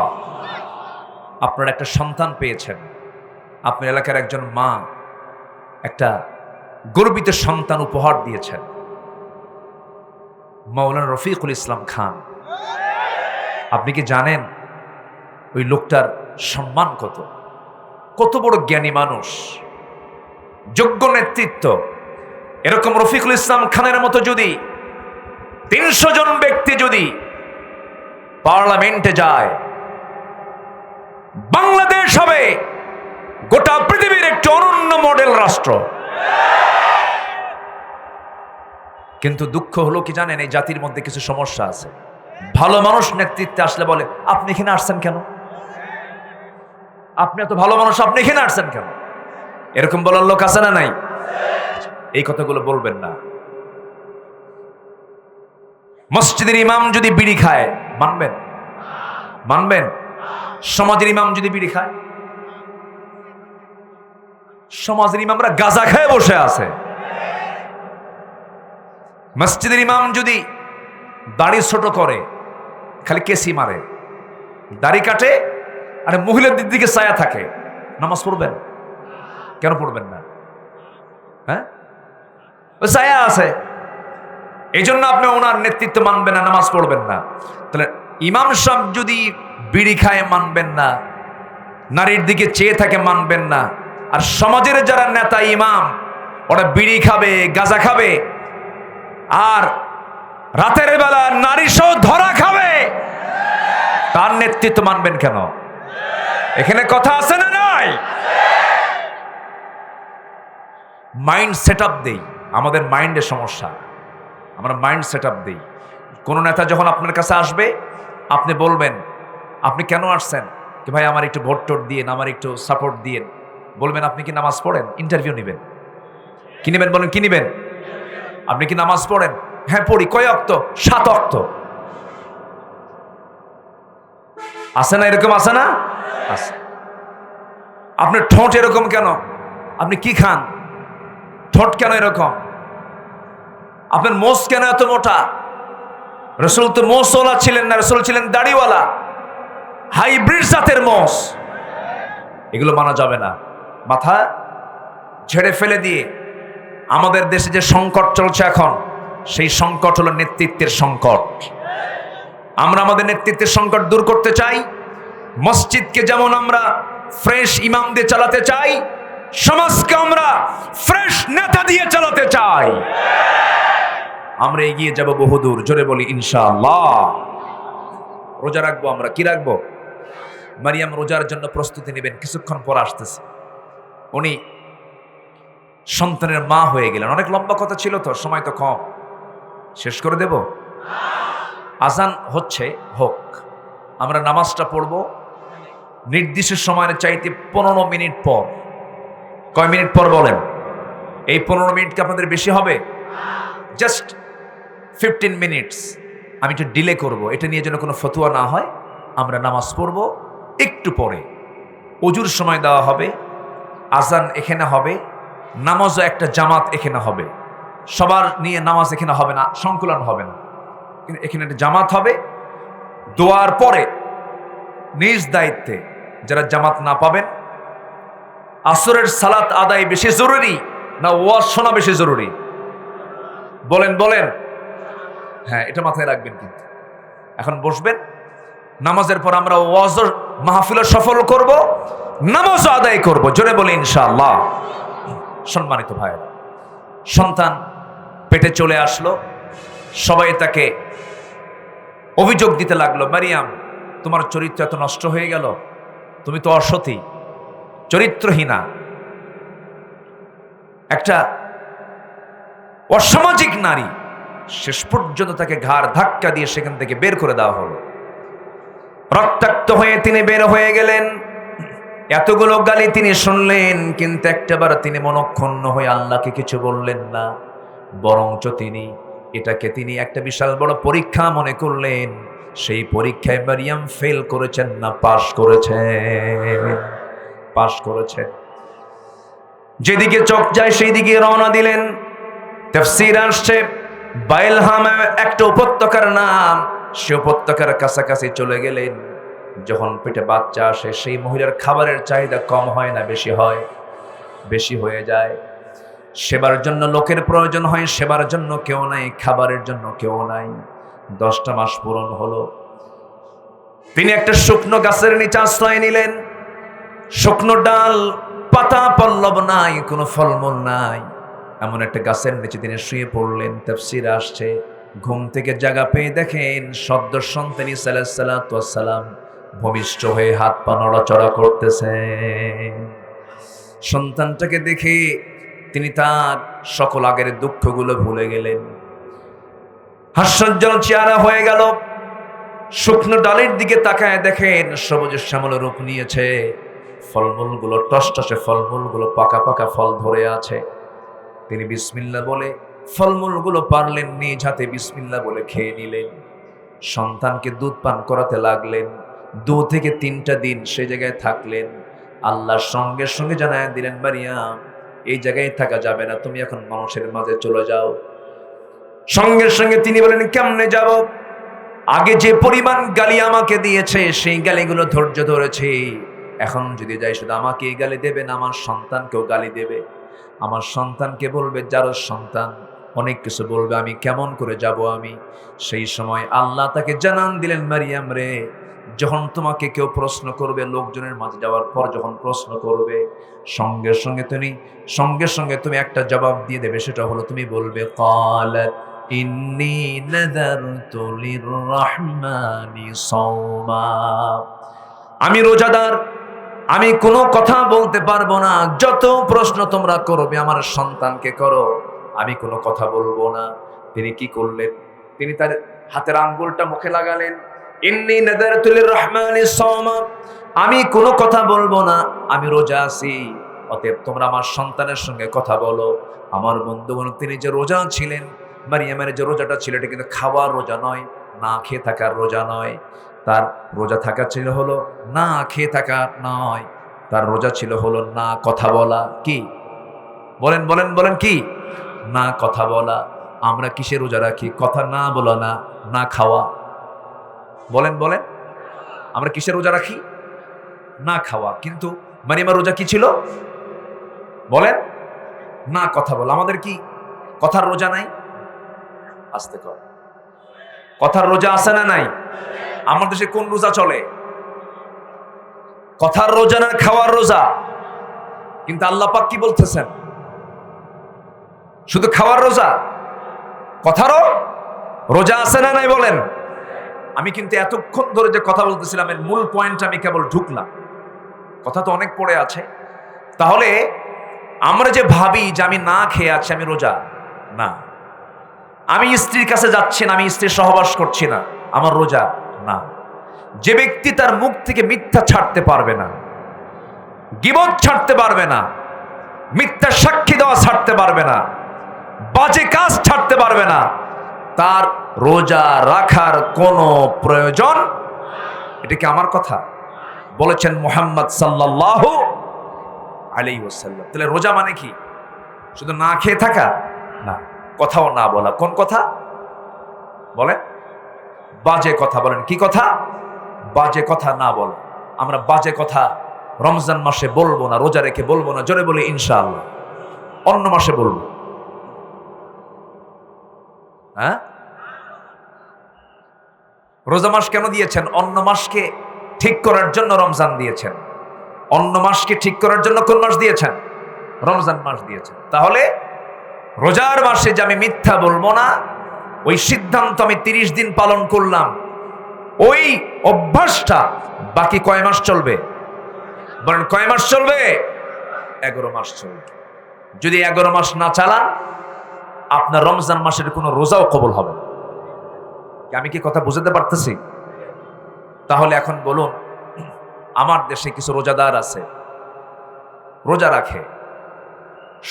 আপনারা একটা সন্তান পেয়েছেন, আপনার এলাকার একজন মা একটা গর্বিত সন্তান উপহার দিয়েছেন, মাওলানা রফিকুল ইসলাম খান। আপনি কি জানেন ওই লোকটার সম্মান কত? কত বড় জ্ঞানী মানুষ, যোগ্য নেতৃত্ব। এরকম রফিকুল ইসলাম খানের মতো যদি 300 জন ব্যক্তি যদি পার্লামেন্টে যায়, বাংলাদেশ হবে গোটা পৃথিবীর একটি অনন্য মডেল রাষ্ট্র। কিন্তু দুঃখ হলো কি জানেন, এই জাতির মধ্যে কিছু সমস্যা আছে। ভালো মানুষ নেতৃত্বে আসলে বলে, আপনি এখানে আসছেন কেন? আপনি এত ভালো মানুষ, আপনি এখানে আসছেন কেন? এরকম বলার লোক আছে না নাই? এই কথাগুলো বলবেন না। মসজিদের ইমাম যদি বিড়ি খায় মানবেন? মানবেন? সমাজের ইমাম যদি বিড়ি খায়? সমাজের ইমামরা গাঁজা খায় বসে আছে। মসজিদের ইমাম যদি দাড়ি ছোট করে, খালি কেসি মারে, দাড়ি কাটে, আর মহিলাদের দিকে ছায়া থাকে, নামাজ পড়বেন? কেন পড়বেন না? হ্যাঁ, ছায়া আছে, এই জন্য আপনি ওনার নেতৃত্ব মানবেন না, নামাজ পড়বেন না। তাহলে ইমাম সাহেব যদি বিড়ি খায় মানবেন না, নারীর দিকে চেয়ে থাকে মানবেন না, আর সমাজের যারা নেতা ইমাম ওরা বিড়ি খাবে, গাঁজা খাবে, আর রাতের বেলা নারী সহ ধরা খাবে, তার নেতৃত্ব মানবেন কেন? এখানে কথা আছে না নাই? মাইন্ড সেট আপ দেই, আমাদের মাইন্ডের সমস্যা, আমরা মাইন্ড সেট আপ দিই। কোন নেতা যখন আপনার কাছে আসবে, আপনি বলবেন, আপনি কেন আসছেন? কি ভাই আমার একটু ভোট টোট দিয়েন, আমার একটু সাপোর্ট দিয়েন। বলবেন আপনি কি নামাজ পড়েন? ইন্টারভিউ নেবেন। কি নেবেন? বলেন কি নেবেন? আপনি কি নামাজ পড়েন? হ্যাঁ পড়ি। কয় ওয়াক্ত? 7 ওয়াক্ত। আছে না এরকম? আছে না? আছে। আপনার ঠোঁট এরকম কেন? আপনি কি খান? ঠোঁট কেন এরকম? আপনার মোষ কেন এত মোটা? রাসূল তো মোষওয়ালা ছিলেন না, রাসূল ছিলেন দাড়িওয়ালা, হাইব্রিড জাতের মোষ। এগুলো মানা যাবে না। মাথা ঝেড়ে ফেলে দিয়ে আমাদের দেশে যে সংকট চলছে এখন, সেই সংকট হলো নেতৃত্বের সংকট। আমরা আমাদের নেতৃত্বের সংকট দূর করতে চাই। মসজিদকে যেমন আমরা ফ্রেশ ইমাম দিয়ে চালাতে চাই, সমাজকে আমরা ফ্রেশ নেতা দিয়ে চালাতে চাই। আমরা এগিয়ে যাব বহুদূর। জোরে বলি ইনশাআল্লাহ। রোজা রাখবো আমরা। কি রাখবো? মারিয়াম রোজার জন্য প্রস্তুতি নেবেন, কিছুক্ষণ পর আসতেছে। উনি সন্তানের মা হয়ে গেলেন। অনেক লম্বা কথা ছিল তো, সময় তো কম, শেষ করে দেব। আজান হচ্ছে, হোক। আমরা নামাজটা পড়ব নির্দিষ্ট সময়ের চাইতে 15 মিনিট পর। কয় মিনিট পর বলেন? এই 15 মিনিট কি আপনাদের বেশি হবে? জাস্ট 15 মিনিটস আমি একটু ডিলে করব, এটা নিয়ে যেন কোনো ফতুয়া না হয়। আমরা নামাজ পড়ব একটু পরে, অজুর সময় দেওয়া হবে, আজান এখানে হবে, নামাজও একটা জামাত এখানে হবে। সবার নিয়ে নামাজ এখানে হবে না, সংকুলন হবে না, এখানে একটা জামাত হবে। দোয়ার পরে নিজ দায়িত্বে যারা জামাত না পাবেন আসরের সালাত আদায় বেশি জরুরি না ওয়াজ শোনা বেশি জরুরি? বলেন বলেন। হ্যাঁ, এটা মাথায় রাখবেন। কিন্তু এখন বসবেন, নামাজের পর আমরা ওয়াজ মাহফিল সফল করব, নামাজ আদায় করব। জোরে বলি ইনশাআল্লাহ। সম্মানিত ভাই, সন্তান পেটে চলে আসলো, সবাই তাকে অভিযোগ দিতে লাগলো, মারিয়াম তোমার চরিত্র এত নষ্ট হয়ে গেল, তুমি তো অসতী, চরিত্রহীনা, একটা অসামাজিক নারী। শেষ পর্যন্ত তাকে ঘাড় ধাক্কা দিয়ে সেখান থেকে বের করে দেওয়া হলো। রক্তাক্ত হয়ে তিনি বের হয়ে গেলেন। এতগুলো গালি তিনি শুনলেন, কিন্তু একটাবার তিনি মনক্ষুণ্ণ হয়ে আল্লাহকে কিছু বললেন না, বরঞ্চ তিনি একটা বিশাল বড় পরীক্ষা মনে করলেন। সেই পরীক্ষায় মারিয়াম ফেল করেছেন না পাশ করেছেন? পাশ করেছেন। যেদিকে চোখ যায় সেই দিকে রওনা দিলেন। তাফসীর আসছে বাইলহাম একটা উপত্যকার নাম, সে উপত্যকার কাছাকাছি চলে গেলেন। যখন পেটে বাচ্চা আসে, সেই মহিলার খাবারের চাহিদা কম হয় না বেশি হয়? বেশি হয়ে যায়। সেবার জন্য লোকের প্রয়োজন হয়, সেবার জন্য কেউ নাই, খাবারের জন্য কেউ নাই। 10টা মাস পূরণ হলো। তিনি একটা শুকনো গাছের নিচে আশ্রয় নিলেন। শুকনো ডাল, পাতা পল্লব নাই, কোনো ফলমূল নাই, এমন একটা গাছের নিচে তিনি শুয়ে পড়লেন। তাফসীর আসছে ঘুম থেকে জাগা পেয়ে দেখেন সদ্য সন্তান ঈসা আলাইহিস সালাতু ওয়াস সালাম ভূমিষ্ঠ হয়ে হাত পা নড়াচড়া করতেছেন। সন্তানটাকে দেখে তিনি তার সকল আগের দুঃখগুলো ভুলে গেলেন। হাস্যোজ্জ্বল চেহারা হয়ে গেল। শুকনো ডালের দিকে তাকায় দেখেন সবুজ শ্যামল রূপ নিয়েছে, ফলমূলগুলো টসটসে, ফলমূলগুলো পাকা পাকা ফল ধরে আছে। তিনি বিসমিল্লাহ বলে ফলমূলগুলো পারলেন, নিজ হাতে বিসমিল্লাহ বলে খেয়ে নিলেন। সন্তানকে দুধ পান করাতে লাগলেন। 2 থেকে 3টা দিন সেই জায়গায় থাকলেন। আল্লাহর সঙ্গে সঙ্গে জানায় দিলেন, মারিয়াম এই জায়গায় থাকা যাবে না, তুমি এখন মানুষের মাঝে চলে যাও। সঙ্গে সঙ্গে তিনি বলেন, কেমনে যাব? আগে যে পরিমাণ গালি আমাকে দিয়েছে সেই গালিগুলো ধৈর্য ধরেছে, এখন যদি যাই শুধু আমাকে এই গালি দেবে না, আমার সন্তানকেও গালি দেবে। আমার সন্তানকে বলবে যার সন্তান, অনেক কিছু বলবে, আমি কেমন করে যাব আমি? সেই সময় আল্লাহ তাকে জানান দিলেন, মারিয়াম রে, যখন তোমাকে কেউ প্রশ্ন করবে, লোকজনের মাঝে যাওয়ার পর যখন প্রশ্ন করবে, সঙ্গে সঙ্গে তুমি একটা জবাব দিয়ে দেবে। সেটা হলো তুমি বলবে, ক্বালাত ইন্নী নাযারতু লিররহমানি সাওমা, আমি রোজাদার, আমি কোনো কথা বলতে পারবো না। যত প্রশ্ন তোমরা করবে আমার সন্তানকে করো, আমি কোনো কথা বলবো না। তিনি কি করলেন? তিনি তার হাতের আঙ্গুলটা মুখে লাগালেন। ইন্নী নাযারতু লিররহমানি সাওমা, আমি কোনো কথা বলবো না, আমি রোজা আছি, অতএব তোমরা আমার সন্তানের সঙ্গে কথা বলো। আমার বন্ধুগণ, তিনি যে রোজা ছিলেন, মারিয়ামের যে রোজাটা ছিল, এটা কিন্তু খাওয়ার রোজা নয়, না খেয়ে থাকার রোজা নয়। তার রোজা থাকা ছিল হলো না খেয়ে থাকা নয়, তার রোজা ছিল হলো না কথা বলা। কি বলেন বলেন বলেন? কি না কথা বলা? আমরা কিসে রোজা রাখি? কথা না বলা, না না খাওয়া। বলেন বলেন, আমরা কিসে রোজা রাখি? না খাওয়া। কিন্তু মারিয়ামের রোজা কি ছিল? বলেন, না কথা বলা। আমাদের কি কথার রোজা নাই? আস্তে কর, কথার রোজা আছে না নাই? আমার দেশে কোন রোজা চলে? কথার রোজা না খাওয়ার রোজা? কিন্তু আল্লাহ পাক কি বলতেছেন? শুধু খাওয়ার রোজা? কথারও রোজা আছে না নাই? বলেন। আমি কিন্তু এতক্ষণ ধরে যে কথা বলতেছিলাম এর মূল পয়েন্ট আমি কেবল ঢুকলাম, কথা তো অনেক পড়ে আছে। তাহলে আমরা যে ভাবি যে আমি না খেয়ে আছি, আমি রোজা, না। আমি স্ত্রীর কাছে যাচ্ছি না, আমি স্ত্রীর সহবাস করছি না, আমার রোজা, না। যে ব্যক্তি তার মুখ থেকে মিথ্যা ছাড়তে পারবে না, গীবত ছাড়তে পারবে না, মিথ্যা সাক্ষী দেওয়া ছাড়তে পারবে না, বাজে কাজ ছাড়তে পারবে না, তার রোজা রাখার কোনো প্রয়োজন। এটা কি আমার কথা? বলেছেন মুহাম্মদ সাল্লাল্লাহু আলাইহি ওয়াসাল্লাম। তাহলে রোজা মানে কি? শুধু না খেয়ে থাকা না, কথাও না বলা। কোন কথা? বলেন। বাজে কথা। বলেন কি কথা? বাজে কথা না বলা। আমরা বাজে কথা রমজান মাসে বলবো না, রোজা রেখে বলবো না, জোরে বলি ইনশাআল্লাহ। অন্য মাসে বলবো। হ্যাঁ, রোজা মাস কেন দিয়েছেন? অন্য মাসকে ঠিক করার জন্য রমজান দিয়েছেন। অন্য মাসকে ঠিক করার জন্য কোন মাস দিয়েছেন? রমজান মাস দিয়েছেন। তাহলে রোজার মাসে যে আমি মিথ্যা বলবো না, ওই সিদ্ধান্ত আমি 30 দিন পালন করলাম, ওই অভ্যাসটা বাকি কয় মাস চলবে? বলেন কয় মাস চলবে? 11 মাস চলবে। যদি 11 মাস না চালান, আপনার রমজান মাসের কোনো রোজাও কবুল হবে না। আমি কি কথা বুঝাতে পারতেছি? তাহলে এখন বলুন, আমার দেশে কিছু রোজাদার আছে, রোজা রাখে,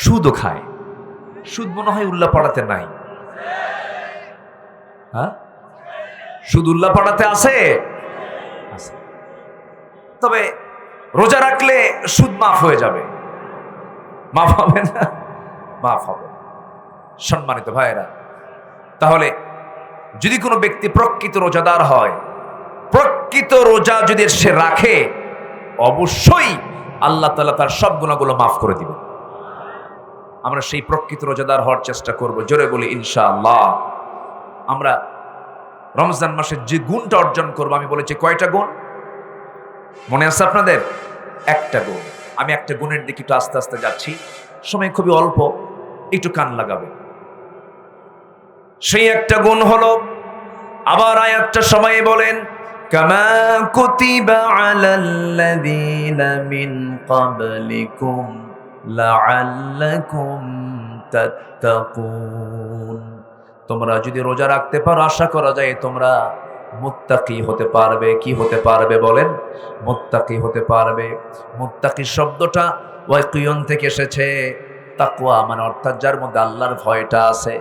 সুদও খায়। সুদ মনে হয় উল্লাহ পাড়াতে নাই। হ্যাঁ, সুদ উল্লাহ পাড়াতে আছে। তবে রোজা রাখলে সুদ মাফ হয়ে যাবে। মাফ হবে না? মাফ হবে। সম্মানিত ভাইয়েরা, তাহলে যদি কোনো ব্যক্তি প্রকৃত রোজাদার হয়, প্রকৃত রোজা যদি সে রাখে, অবশ্যই আল্লাহ তাআলা তার সব গুনাহগুলো মাফ করে দিবে। আমরা সেই প্রকৃত রোজাদার হওয়ার চেষ্টা করব, জোরে বলি ইনশাআল্লাহ। আমরা রমজান মাসে যে গুণটা অর্জন করব, আমি বলেছি কয়টা গুণ মনে আছে আপনাদের? একটা গুণ। আমি একটা গুণের দিকে একটু আস্তে আস্তে যাচ্ছি, সময় খুবই অল্প, একটু কান লাগাবে। সেই একটা গুণ হলো, আবার আয়াতটা সবাই বলেন, কামা কুতিবা আলাল্লাযীনা মিন ক্বাবলিকুম লাআল্লাকুম তাত্তাকুন। তোমরা যদি রোজা রাখতে পারো, আশা করা যায় তোমরা মুত্তাকি হতে পারবে। কি হতে পারবে বলেন? মুত্তাকি হতে পারবে। মুত্তাকি শব্দটা ওয়াকিয়ন থেকে এসেছে। তাকওয়া মানে অর্থাৎ যার মধ্যে আল্লাহর ভয়টা আছে।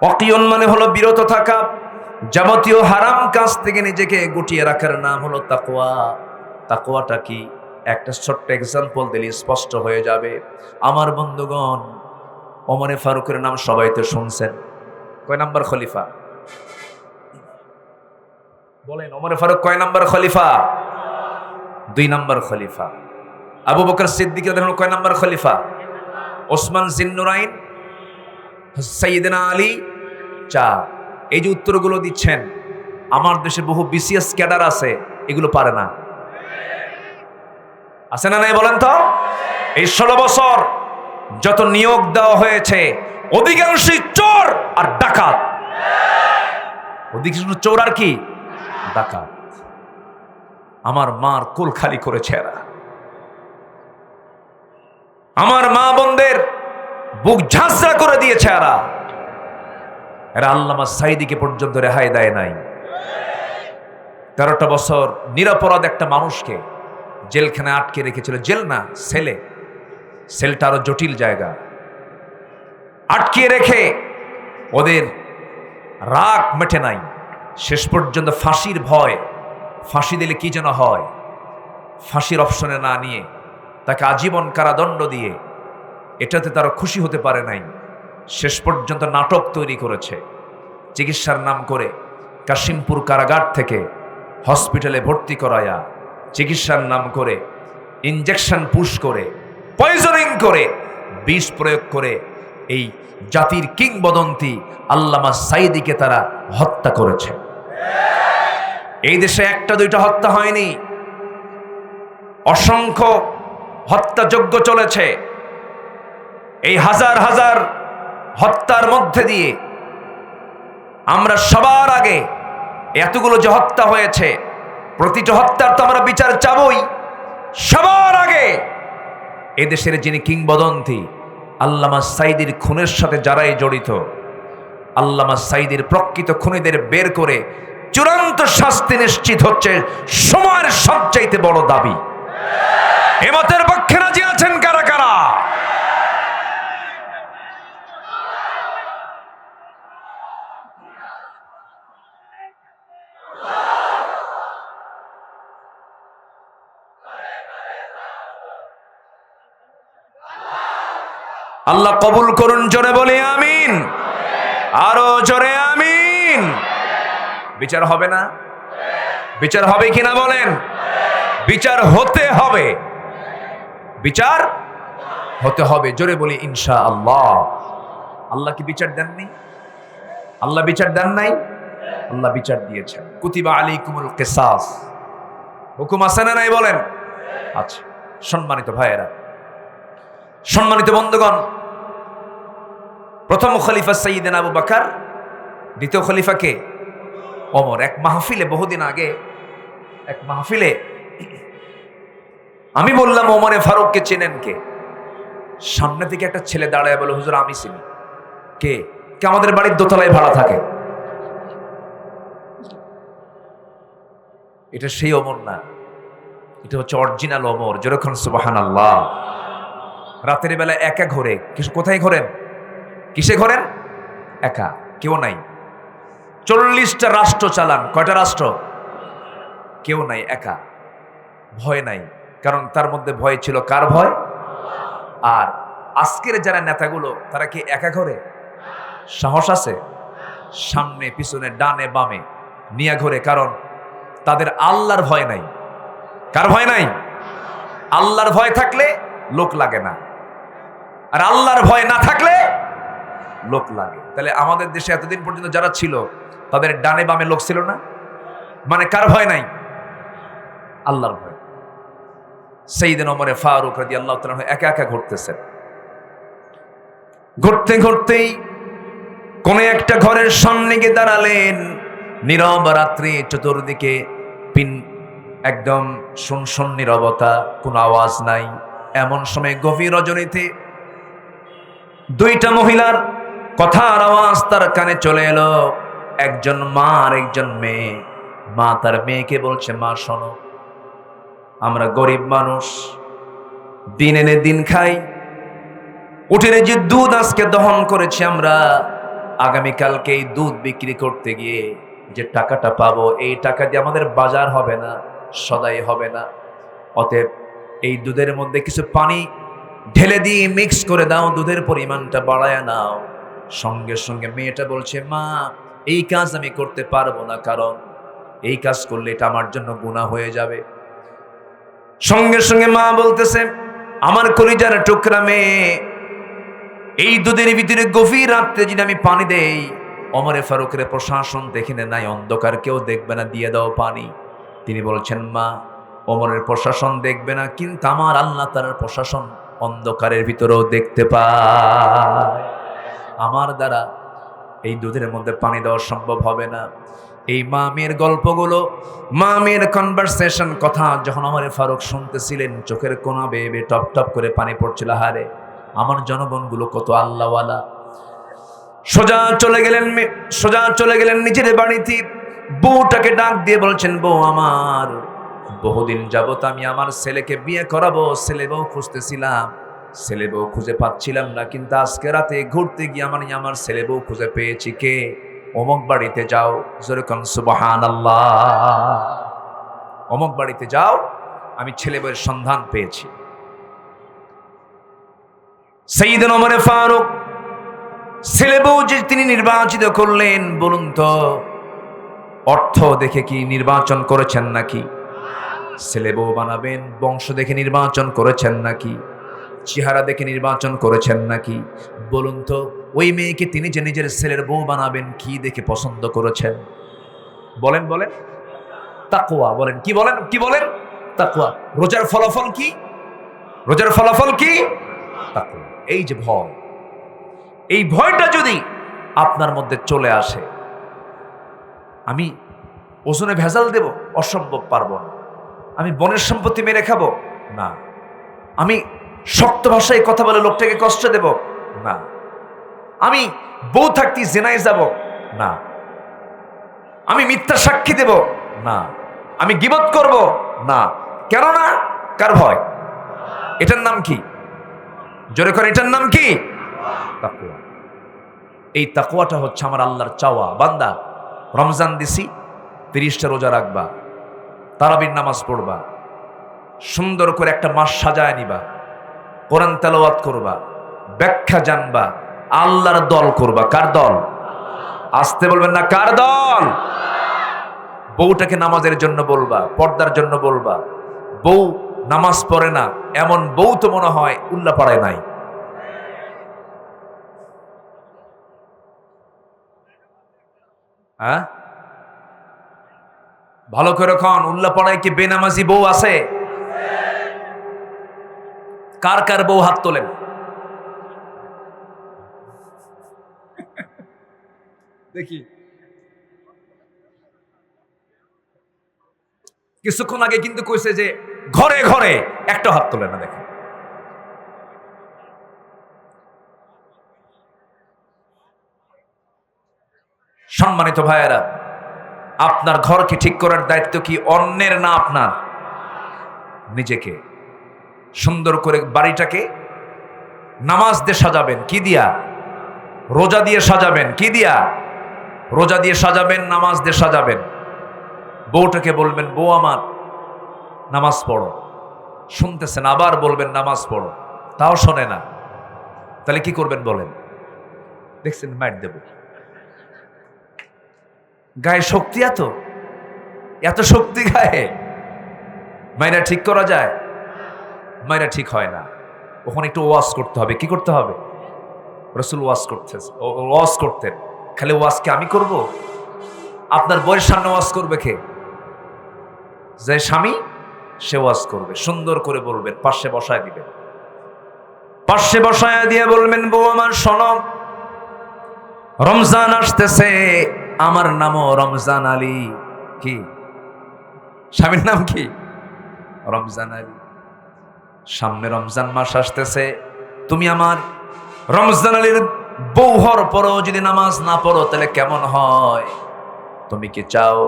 ওয়াকিয়ন মানে হলো বিরত থাকা, যাবতীয় হারাম কাজ থেকে নিজেকে গুটিয়ে রাখার নাম হলো তাকওয়া। তাকওয়াটা কি? একটা ছোট্ট এক্সাম্পল দিলে স্পষ্ট হয়ে যাবে। আমার বন্ধুগণ, ওমরে ফারুকের নাম সবাই তো শুনছেন। কয় নাম্বার খলিফা বলেন? ওমরে ফারুক কয় নাম্বার খলিফা? 2 নাম্বার খলিফা। আবু বকর সিদ্দিক রাদিয়াল্লাহু আনহু কয় নাম্বার খলিফা? ওসমান জিন্নুরাইন, সাইয়েদনা আলী 4। এই যে উত্তরগুলো দিচ্ছেন, আমার দেশে বহু বিসিএস ক্যাডার আছে, এগুলো পারে না। আছে না নাই বলেন তো? এই 16 বছর যত নিয়োগ দেওয়া হয়েছে, অধিকাংশই চোর আর ডাকাত। অধিকাংশ চোর আর কি? ডাকাত। আমার মার কোল খালি করেছে এরা। আমার মা বোনদের বুক ঝাঁঝরা করে দিয়েছে এরা। এরা আল্লামা সাঈদীকে পর্যন্ত রেহাই দেয় নাই। 13টা বছর নিরপরাধ একটা মানুষকে জেলখানায় আটকে রেখেছিল। জেল না, সেলে। সেলটা আরো জটিল জায়গা। আটকে রেখে ওদের রাগ মেটে নাই। শেষ পর্যন্ত ফাঁসির ভয়, ফাঁসি দিলে কি যেন হয়, ফাঁসির অপশনে না নিয়ে তাকে আজীবন কারাদণ্ড দিয়ে, এটাতে তারা খুশি হতে পারে নাই। শেষ পর্যন্ত নাটক তৈরি করেছে। চিকিৎসার নাম করে কাশিমপুর কারাগার থেকে হসপিটালে ভর্তি করায়া, চিকিৎসার নাম করে ইনজেকশন পুশ করে, পয়জনিং করে, বিষ প্রয়োগ করে এই জাতির কিংবদন্তি আল্লামা সাঈদীকে তারা হত্যা করেছে। এই দেশে 1-2টা হত্যা হয়নি, অসংখ্য হত্যাযজ্ঞ চলেছে। এই হাজার হাজার হত্যার মধ্যে দিয়ে আমরা সবার আগে এতগুলো যে হত্যা হয়েছে, প্রতিটা হত্যার তো আমরা বিচার চাবই। সবার আগে এদেশের যিনি কিংবদন্তি আল্লামা সাঈদীর খুনের সাথে যারাই জড়িত, আল্লামা সাঈদীর প্রকৃত খুনিদের বের করে চূড়ান্ত শাস্তি নিশ্চিত হচ্ছে সময়ের সবচাইতে বড় দাবি। এ মতের পক্ষে রাজি আছেন কারা কারা? আল্লাহ কবুল করুন, জোরে বলি আমিন। আরো জোরে আমিন। বিচার হবে না? বিচার হবে কিনা বলেন? বিচার হতে হবে, বিচার হতে হবে। জোরে বলি ইনশাআল্লাহ। আল্লাহ কি বিচার দেননি? আল্লাহ বিচার দেন নাই? আল্লাহ বিচার দিয়েছেন। কুতিবা আলাইকুমুল কিসাস, হুকুম আছে না নাই বলেন? আচ্ছা, সম্মানিত ভাইয়েরা, সম্মানিত বন্ধুগণ, প্রথম খলিফা সাইয়্যিদনা আবু বকর, দ্বিতীয় খলিফা কে? ওমর। এক মাহফিলে, বহুদিন আগে এক মাহফিলে আমি বললাম, ওমরে ফারুককে চেনেন কে? সামনে থেকে একটা ছেলে দাঁড়ায় বলে, হুজুর আমি চিনি। কে? কে আমাদের বাড়ির দোতলায় ভাড়া থাকে। এটা সেই ওমর না, এটা হচ্ছে অরিজিনাল ওমর। যেরকম সুবহানাল্লাহ। রাতের বেলা একা ঘোরে। কোথায় ঘোরেন? কিসে ঘোরেন? একা, কেউ নাই। 40টা রাষ্ট্র চালান। কয়টা রাষ্ট্র? কেউ নাই, একা। ভয় নাই, কারণ তার মধ্যে ভয় ছিল কার ভয়? আর আজকের যারা নেতাগুলো, তারা কি একা ঘোরে? সাহস আছে? সামনে পিছনে ডানে বামে নিয়ে ঘোরে, কারণ তাদের আল্লাহর ভয় নাই। কার ভয় নাই? আল্লাহর ভয় থাকলে লোক লাগে না, আর আল্লাহর ভয় না থাকলে লোক লাগে। তাহলে আমাদের দেশে এতদিন পর্যন্ত যারা ছিল, তাদের ডানে বামে লোক ছিল না, মানে কার ভয় নাই? আল্লাহর ভয়। সাইয়্যিদনা ওমর ফারুক রাদিয়াল্লাহু তাআলা একা একা ঘুরতেছেন। ঘুরতে ঘুরতেই কোন একটা ঘরের সামনে গিয়ে দাঁড়ালেন। নীরব রাত্রি, চতুর্দিকে একদম শুনশুন নীরবতা, কোনো আওয়াজ নাই। এমন সময় গভীর রজনীতে দুইটা মহিলার কথার আওয়াজ তার কানে চলে এলো। একজন মা আর একজন মেয়ে। মা তার মেয়েকে বলছে, মা শোনো, আমরা গরিব মানুষ, দিন এনে দিন খাই। উঠের যে দুধ আজকে দহন করেছি আমরা, আগামীকালকে এই দুধ বিক্রি করতে গিয়ে যে টাকাটা পাবো, এই টাকা দিয়ে আমাদের বাজার হবে না, সদাই হবে না। অতএব এই দুধের মধ্যে কিছু পানি ঢেলে দিয়ে মিক্স করে দাও, দুধের পরিমাণটা বাড়ায় নাও। সঙ্গে সঙ্গে মেয়েটা বলছে, মা এই কাজ আমি করতে পারবো না, কারণ এই কাজ করলে এটা আমার জন্য গুনাহ হয়ে যাবে। সঙ্গে সঙ্গে মা বলতেছে, আমার কলিজার টুকরা মেয়ে, এই দুধের ভিতরে গভীর রাত্রে যদি আমি পানি দেই, ওমরে ফারুকের প্রশাসন দেখে নাই, অন্ধকার কেউ দেখবে না, দিয়ে দাও পানি। তিনি বলছেন, মা ওমরের প্রশাসন দেখবে না, কিন্তু আমার আল্লাহ তাআলার প্রশাসন অন্ধকারের ভিতরেও দেখতে পায়। আমার দ্বারা এই দুধের মধ্যে পানি দেওয়া সম্ভব হবে না। এই মা মেয়ের গল্পগুলো, মা মেয়ের কনভারসেশন, কথা যখন ওমরে ফারুক শুনতেছিলেন, চোখের কোনা বেয়ে বেয়ে টপ টপ করে পানি পড়ছিল। হারে আমার জনগণগুলো কত আল্লাহওয়ালা। সোজা চলে গেলেন নিজের বাড়িতে। বউটাকে ডাক দিয়ে বলছেন, বউ আমার, বহুদিন যাবত আমি আমার ছেলেকে বিয়ে করাবো, ছেলে বউ খুঁজতেছিলাম, ছেলে বউ খুঁজে পাচ্ছিলাম না, কিন্তু আজকে রাতে ঘুরতে গিয়ে আমার ছেলে বউ খুঁজে পেয়েছি। কে? অমুক বাড়িতে যাও। যেরকম সুবহানাল্লাহ। অমুক বাড়িতে যাও, আমি ছেলে বউয়ের সন্ধান পেয়েছি। সাইয়্যিদনা ওমর ফারুক ছেলে বউ যে তিনি নির্বাচিত করলেন, বলুন তো অর্থ দেখে কি নির্বাচন করেছেন নাকি? ছেলে বউ বানাবেন বংশ দেখে নির্বাচন করেছেন নাকি? চেহারা দেখে নির্বাচন করেছেন নাকি? বলুন তো ওই মেয়েকে তিনি যে নিজের ছেলের বউ বানাবেন, কি দেখে পছন্দ করেছেন? বলেন বলেন। তাকওয়া। বলেন কি? বলেন তাকওয়া। রোজার ফলাফল কি? রোজার ফলাফল কি? তাকওয়া। এই যে ভয়, এই ভয়টা যদি আপনার মধ্যে চলে আসে, আমি ওজনে ভেজাল দেব, অসম্ভব, পারবো না। আমি বনের সম্পত্তি মেরে খাবো না। আমি শক্ত ভাষায় কথা বলে লোকটাকে কষ্ট দেব না। আমি বউ থাকতে জেনায় যাব না। আমি মিথ্যা সাক্ষী দেব না। আমি গীবত করব না। কেন না? কার ভয়? এটার নাম কি? জোরে করে, এটার নাম কি? তাকওয়া। এই তাকওয়াটা হচ্ছে আমার আল্লাহর চাওয়া। বান্দা, রমজান দিছি, 30টা রোজা রাখবা, তারাবির নামাজ পড়বা, সুন্দর করে একটা মাস সাজায় নিবা, কোরআন তেলাওয়াত করবা, ব্যাখ্যা জানবা, আল্লাহর দল করবা। কার দল? আসতে বলবেন না, কার দল? বউটাকে নামাজের জন্য বলবা, পর্দার জন্য বলবা, বউ নামাজ পড়ে না, এমন বউ তো মনে হয় উল্লাপাড়ায় নাই। হ্যাঁ, ভালো করে খন, উল্লাপাড়ায় কি বেনামাজি বউ আছে? কার কার বউ হাত তোলেন। দেখি, কিছুক্ষণ আগে কিন্তু কইছে যে ঘরে ঘরে, একটা হাত তোলে না। দেখেন, সম্মানিত ভাইয়েরা, আপনার ঘরকে ঠিক করার দায়িত্ব কি অন্যের না আপনার? নিজেকে সুন্দর করে বাড়িটাকে নামাজ দিয়ে সাজাবেন, কি দিয়া? রোজা দিয়ে সাজাবেন, কি দিয়া? রোজা দিয়ে সাজাবেন, নামাজ দিয়ে সাজাবেন। বউটাকে বলবেন, বউ আমার নামাজ পড়ো, শুনতেছেন, আবার বলবেন নামাজ পড়ো, তাও শোনে না। তাহলে কি করবেন বলেন? দেখছেন, মাইর দেব। গায়ে শক্তি, এত এত শক্তি গায়ে, মাইরা ঠিক করা যায়? মাইরা ঠিক হয় না। ওখানে একটু ওয়াজ করতে হবে। কি করতে হবে? রাসূল ওয়াজ করতেন। খালি ওয়াজ কি আমি করব? আপনার বউয়ের সামনে ওয়াজ করবে কে? যে স্বামী, সে ওয়াজ করবে। সুন্দর করে বলবেন, পাশে বসায় দিবেন। পাশে বসায় দিয়ে বলবেন, বউ আমার শোনো, রমজান আসতেছে, আমার নামও রমজান আলী। কি? স্বামীর নাম কি? রমজান আলী। সামনে রমজান মাস আসতেছে, তুমি আমার রমজান আলীর বউ হওয়ার পরও যদি নামাজ না পড়ো তাহলে কেমন হয়? তুমি কি চাও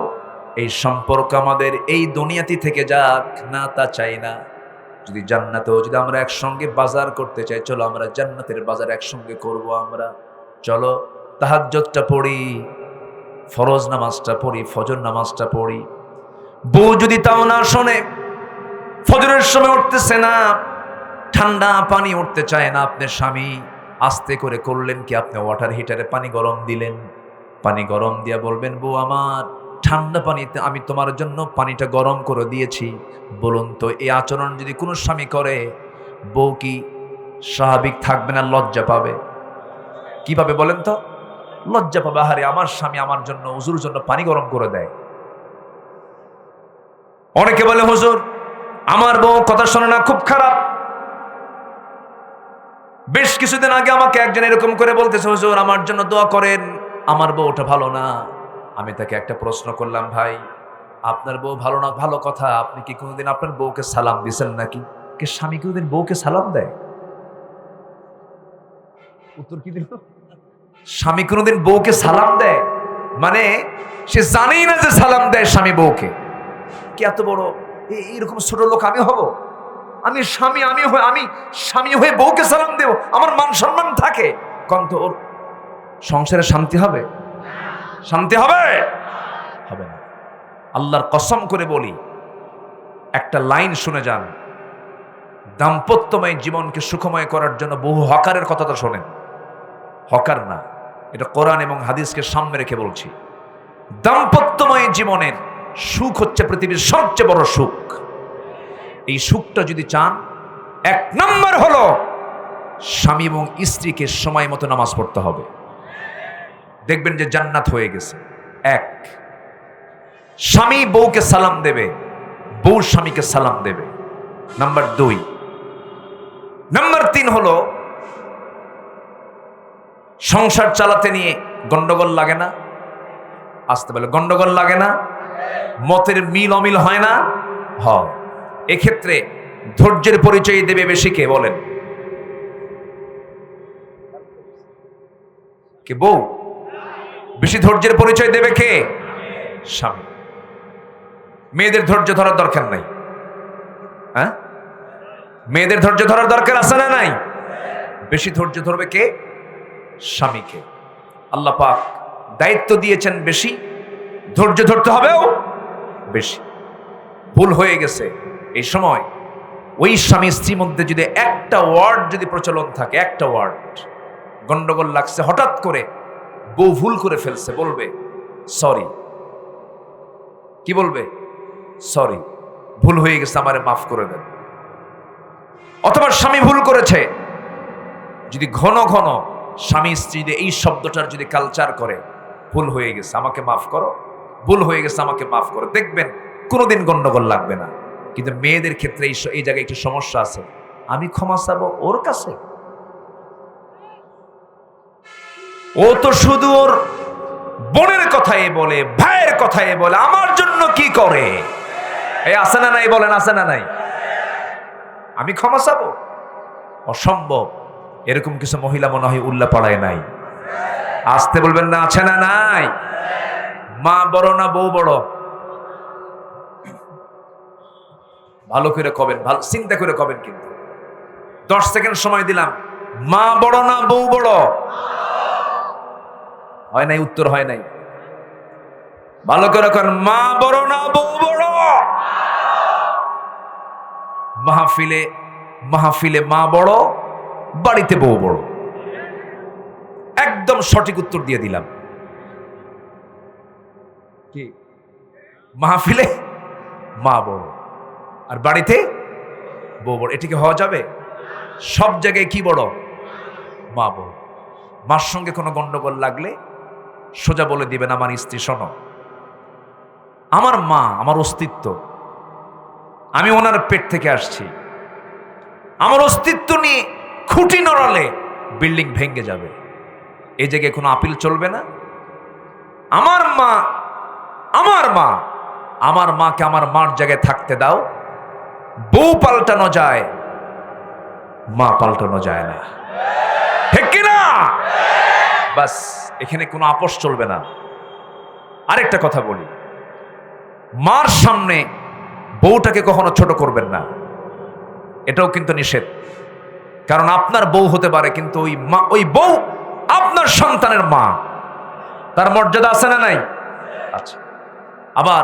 এই সম্পর্ক আমাদের এই দুনিয়াতে থেকে যাক? না, তা চাই না। যদি জান্নাতেও যদি আমরা একসঙ্গে বাজার করতে চাই, চলো আমরা জান্নাতের বাজার একসঙ্গে করব। আমরা চলো তাহাজ্জুদটা পড়ি, ফরজ নামাজটা পড়ি, ফজর নামাজটা পড়ি। বউ যদি তাও না শোনে, ফজরের সময় উঠতেছে না, ঠান্ডা পানি উঠতে চায় না, আপনার স্বামী আস্তে করে করলেন কি, আপনি ওয়াটার হিটারে পানি গরম দিলেন। পানি গরম দিয়া বলবেন, বউ আমার ঠান্ডা পানিতে আমি তোমার জন্য পানিটা গরম করে দিয়েছি। বলুন তো, এই আচরণ যদি কোনো স্বামী করে, বউ কি স্বাভাবিক থাকবে না লজ্জা পাবে? কিভাবে বলেন তো? লজ্জা পাবে। আহারে, আমার স্বামী আমার জন্য, হুজুর জন্য পানি গরম করে দেয়। অনেকে বলে, হুজুর আমার বউ কথা শোনে না, খুব খারাপ। বেশ কিছুদিন আগে আমাকে একজন এরকম করে বলতেছে, হুজুর আমার জন্য দোয়া করেন, আমার বউটা ভালো না। আমি তাকে একটা প্রশ্ন করলাম, ভাই আপনার বউ ভালো না, ভালো কথা, আপনি কি কোনোদিন আপনার বউকে সালাম দিয়েছেন নাকি? কে স্বামী কোনোদিন বউকে সালাম দেয়? উত্তর কি দিল? স্বামী কোনোদিন বউকে সালাম দেয়? মানে সে জানেই না যে সালাম দেয় স্বামী বউকে। কি এত বড় এরকম ছোট লোক আমি হব? আমি স্বামী হয়ে বউকে সালাম দেব? আমার মান সম্মান থাকে? কন্ত ওর সংসারে শান্তি হবে? শান্তি হবে? হবে না। আল্লাহর কসম করে বলি, একটা লাইন শুনে যান, দাম্পত্যময় জীবনকে সুখময় করার জন্য বহু হকারের কথা তো শোনেন। হকার না, এটা কোরআন এবং হাদিসকে সামনে রেখে বলছি। দাম্পত্যময় জীবনের সুখ হচ্ছে পৃথিবীর সবচেয়ে বড় সুখ। এই সুখটা যদি চান, এক নম্বর হলো স্বামী এবং স্ত্রীকে সময় মতো নামাজ পড়তে হবে। দেখবেন যে জান্নাত হয়ে গেছে। এক, স্বামী বউকে সালাম দেবে, বউ স্বামীকে সালাম দেবে। নাম্বার দুই। নাম্বার তিন হলো সংসার চালাতে নিয়ে গন্ডগোল লাগে না? আসতে বলে, গন্ডগোল লাগে না? মতের মিল অমিল হয় না? হয়। এক্ষেত্রে ধৈর্যের পরিচয় দেবে বেশি কে বলেন? কে? বউ। বেশি ধৈর্যের পরিচয় দেবে কে? স্বামী। মেয়েদের ধৈর্য ধরার দরকার নাই। হ্যাঁ, মেয়েদের ধৈর্য ধরার দরকার আছে না নাই? বেশি ধৈর্য ধরবে কে? স্বামীকে। আল্লাহ পাক দায়িত্ব দিয়েছেন বেশি, ধৈর্য ধরতে হবেও বেশি। ভুল হয়ে গেছে এই সময়, ওই স্বামী স্ত্রীর মধ্যে যদি একটা ওয়ার্ড যদি প্রচলন থাকে, একটা ওয়ার্ড, গন্ডগোল লাগছে, হঠাৎ করে বউ ভুল করে ফেলছে, বলবে সরি। কি বলবে? সরি। ভুল হয়ে গেছে, আমারে মাফ করে দেন। অথবা স্বামী ভুল করেছে, যদি ঘন ঘন স্বামী স্ত্রী এই শব্দটার যদি কালচার করে, ভুল হয়ে গেছে আমাকে মাফ করো, ভুল হয়ে গেছে আমাকে মাফ করো, দেখবেন কোনোদিন গন্ডগোল লাগবে না। কিন্তু মেয়েদের ক্ষেত্রে এই জায়গায় একটু সমস্যা আছে। আমি ক্ষমা চাবো ওর কাছে, ও তো শুধু ওর বোনের কথাই বলে, ভাইয়ের কথাই বলে, আমার জন্য কি করে? এই আছে না নাই বলেন, আছে না নাই? আমি ক্ষমা চাবো? অসম্ভব। এরকম কিছু মহিলা মনে হয় উল্লাপাড়ায় নাই। আসতে বলবেন না, আছে না নাই? মা বড় না বউ বড়? ভালো করে কবেন, ভালো চিন্তা করে কবেন। কিন্তু 10 সেকেন্ড সময় দিলাম। মা বড় না বউ বড়? হয় নাই, উত্তর হয় নাই। ভালো করে করেন, মা বড় না বউ বড়? মাহফিলে মাহফিলে মা বড়, বাড়িতে বউ বড়। একদম সঠিক উত্তর দিয়ে দিলাম। কি? মাহফিলে মা বড় আর বাড়িতে বউ বড়, এটিকে হওয়া যাবে? সব জায়গায় কি বড়? মা বড়। মার সঙ্গে কোনো গন্ডগোল লাগলে সোজা বলে দিবেন, আমার স্ত্রী শোনো, আমার মা আমার অস্তিত্ব, আমি ওনার পেট থেকে আসছি, আমার অস্তিত্ব নিয়ে খুঁটি নড়ালে বিল্ডিং ভেঙে যাবে, এই জায়গায় কোনো আপিল চলবে না। আমার মা আমার মা, আমার মাকে আমার মার জায়গায় থাকতে দাও। বউ পাল্টানো যায়, মা পাল্টানো যায় না, ঠিক কিনা? বাস, এখানে কোনো আপোষ চলবে না। আরেকটা কথা বলি, মার সামনে বউটাকে কখনো ছোট করবেন না, এটাও কিন্তু নিষেধ। কারণ আপনার বউ হতে পারে, কিন্তু ওই বউ আপনার সন্তানের মা, তার মর্যাদা আছে না নাই? আচ্ছা। আবার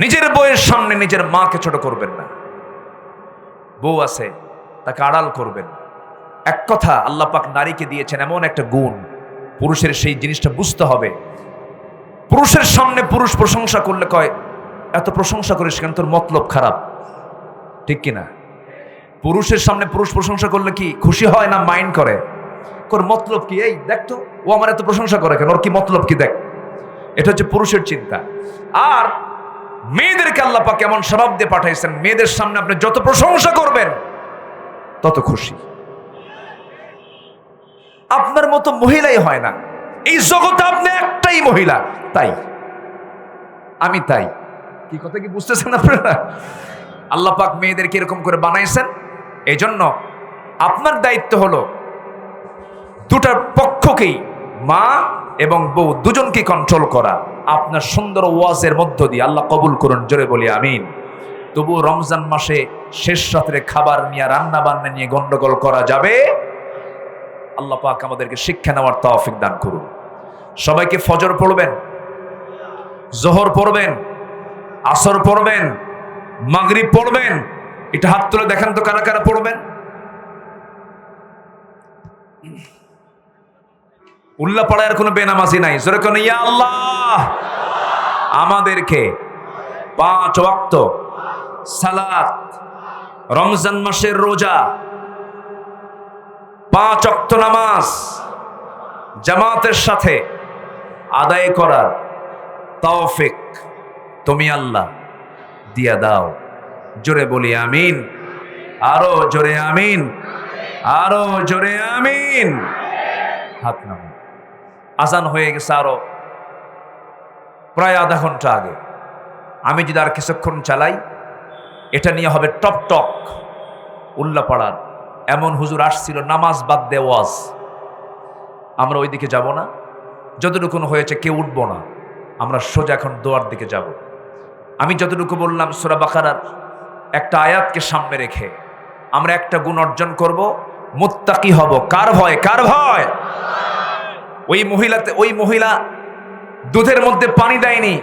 নিজের বউয়ের সামনে নিজের মাকে ছোট করবেন না। বউ আছে, তাকে আড়াল করবেন। এক কথা, আল্লাহ পাক নারীকে দিয়েছেন এমন একটা গুণ, পুরুষের সেই জিনিসটা বুঝতে হবে। পুরুষের সামনে পুরুষ প্রশংসা করলে কয়, এত প্রশংসা করিস কেন, তোর মতলব খারাপ, ঠিক কিনা? পুরুষের সামনে পুরুষ প্রশংসা করলে কি খুশি হয় না মাইন্ড করে? ওর মতলব কি? এই দেখ তো, ও আমার এত প্রশংসা করে কেন, ওর কি মতলব কি দেখ। এটা হচ্ছে পুরুষের চিন্তা। আর মেয়েদেরকে আল্লাহ পাক এমন স্বভাব দিয়ে পাঠাইছেন, মেয়েদের সামনে আপনি যত প্রশংসা করবেন তত খুশি। আপনার মতো মহিলাই হয় না এই জগতে, আপনি একটাই মহিলা, তাই আমি তাই। কি কথা কি বুঝতেছেন আপনারা? আল্লাহ পাক মেয়েদেরকে এরকম করে বানাইছেন। এই জন্য আপনার দায়িত্ব হলো দুটার পক্ষকেই, মা এবং বউ দুজনকে কন্ট্রোল করা। আপনার সুন্দর ওয়াজের মধ্য দিয়ে আল্লাহ কবুল করুন, জোরে বলি আমিন। তবু রমজান মাসে শেষ রাত্রে খাবার নিয়ে, রান্না বান্না নিয়ে গন্ডগোল করা যাবে? আল্লাহ পাক আমাদেরকে শিক্ষা নেওয়ার তৌফিক দান করুন। সবাইকে ফজর পড়বেন, জোহর পড়বেন, আসর পড়বেন, মাগরিব পড়বেন। এটা হাত তুলে দেখেন তো কারা কারা পড়বেন। উল্লাপাড়ায় কোনো বেনামাজি নাই, জোরে কোন ইয়া আল্লাহ আমাদেরকে 5 ওয়াক্ত সালাত, রমজান মাসের রোজা, 5 ওয়াক্ত নামাজ জামাতের সাথে আদায় করার তৌফিক তুমি আল্লাহ দিয়া দাও, জোরে বলি আমিন। আরো জোরে আমিন, আরো জোরে আমিন। হাত নামান। আজান হয়ে গেছে আরো প্রায় আধা ঘন্টা আগে। আমি যদি আর কিছুক্ষণ চালাই, এটা নিয়ে হবে টপ টক উল্লাপাড়ার। এমন হুজুর আসছিল নামাজ বাদ দিয়ে ওয়াজ। আমরা ওই দিকে যাব না, যতটুকু হয়েছে কেউ উঠবো না, আমরা সোজা এখন দোয়ার দিকে যাব। আমি যতটুকু বললাম সূরা বাকারার একটা আয়াতকে সামনে রেখে আমরা একটা গুণ অর্জন করব, মুত্তাকি হব। কার ভয়? কার ভয়? ওই মহিলা দুধের মধ্যে পানি দেয়নি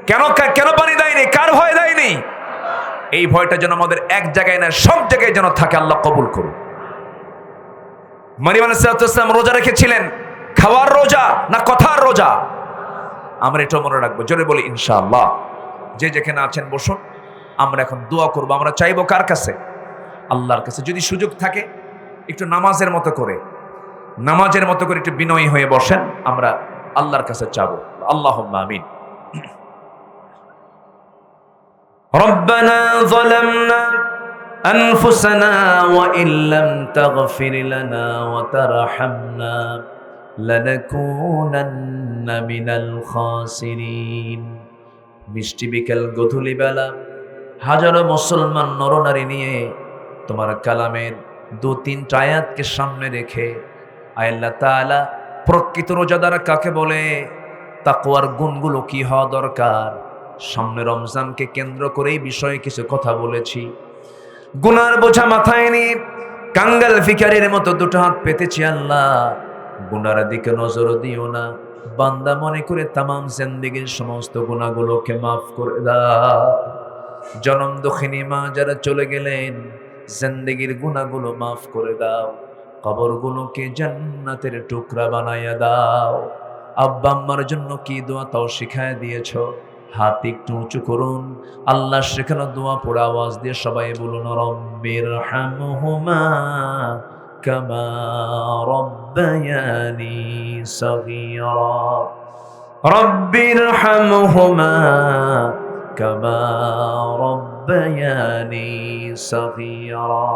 কেন? কেন পানি দেয়নি? কার ভয় দেয়নি? এই ভয়টা যেন আমাদের এক জায়গায় না, সব জায়গায় যেন থাকে। আল্লাহ কবুল করুন। মারিয়াম আলাইহিস সালাম রোজা রেখেছিলেন, খাওয়ার রোজা না কথার রোজা? আমরা এটা মনে রাখবো, জোরে বলি ইনশাআল্লাহ। যে যেখানে আছেন বসুন, আমরা এখন দোয়া করব। আমরা চাইবো কার কাছে? আল্লাহর কাছে। যদি সুযোগ থাকে একটু নামাজের মতো করে একটু বিনয়ী হয়ে বসেন, আমরা আল্লাহর কাছে চাবো। আল্লাহুম্মা আমিন। রব্বানা যালামনা আনফুসানা ওয়া ইল্লাম তাগফির লানা ওয়া তারহামনা লানাকুনান্না মিনাল খাসিরিন। মিষ্টি বিকেল গধূলি বেলা হাজারো মুসলমান নরনারী নিয়ে তোমার কালামের 2-3টা আয়াতকে সামনে রেখে, আয় আল্লাহ তাআলা, প্রকৃত রোজাদার কাকে বলে, তাকওয়ার গুণগুলো কি হওয়া দরকার, সামনে রমজানকে কেন্দ্র করে এই বিষয়ে কিছু কথা বলেছি। গুনার বোঝা মাথায় নিয়ে কাঙ্গাল ভিখারির মতো দুটো হাত পেতেছি। আল্লাহ, গুনার দিকে নজর দিও না, বান্দা মনে করে তামাম জিন্দেগীর সমস্ত গুনাহগুলোকে মাফ করে দাও। জনম দুঃখিনী মা যারা চলে গেলেন, জিন্দেগীর গুনাহগুলো মাফ করে দাও, কবরগুলোকে জান্নাতের টুকরা বানাইয়া দাও। আব্বা আম্মার জন্য কি দোয়া তাও শিখায় দিয়েছ, হাত একটু উঁচু করুন, আল্লাহ শেখানো দোয়া পড়ে আওয়াজ দিয়ে সবাই বলুন, রব্বিরহামহুমা কামা রব্বায়ানি সগীরা, রব্বিরহামহুমা কামা রব্বায়ানি সগীরা।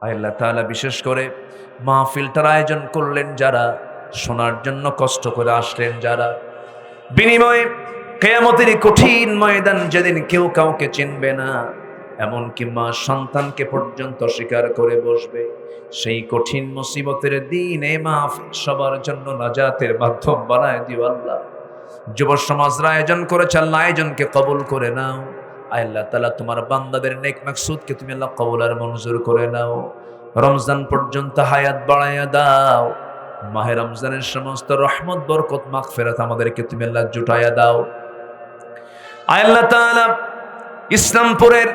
আল্লাহ তাআলা বিশেষ করে মাহফিলটার আয়োজন করলেন যারা, শোনার জন্য কষ্ট করে আসলেন যারা, বিনিময়ে কিয়ামতের কঠিন ময়দান যেদিন কেউ কাউকে চিনবে না, এমনকি মা সন্তানকে পর্যন্ত স্বীকার করে বসবে, সেই কঠিন মুসিবতের দিন এই মাহফিল সবার জন্য নাজাতের মাধ্যম বানায় দিও আল্লাহ। যুব সমাজরা আয়োজন করেছে, আল্লাহ আয়োজনকে কবুল করে নাও। আল্লাহ তাআলা, তোমার বান্দাদের নেক মাকসুদকে তুমি আল্লাহ কবুল আর মঞ্জুর করে নাও। রমজান পর্যন্ত হায়াত বাড়াইয়া দাও। মাহে রমজানের সমস্ত রহমত, বরকত, মাগফিরাত আমাদেরকে তুমি আল্লাহ জুটাইয়া দাও। আল্লাহ তাআলা, ইসলামপুরের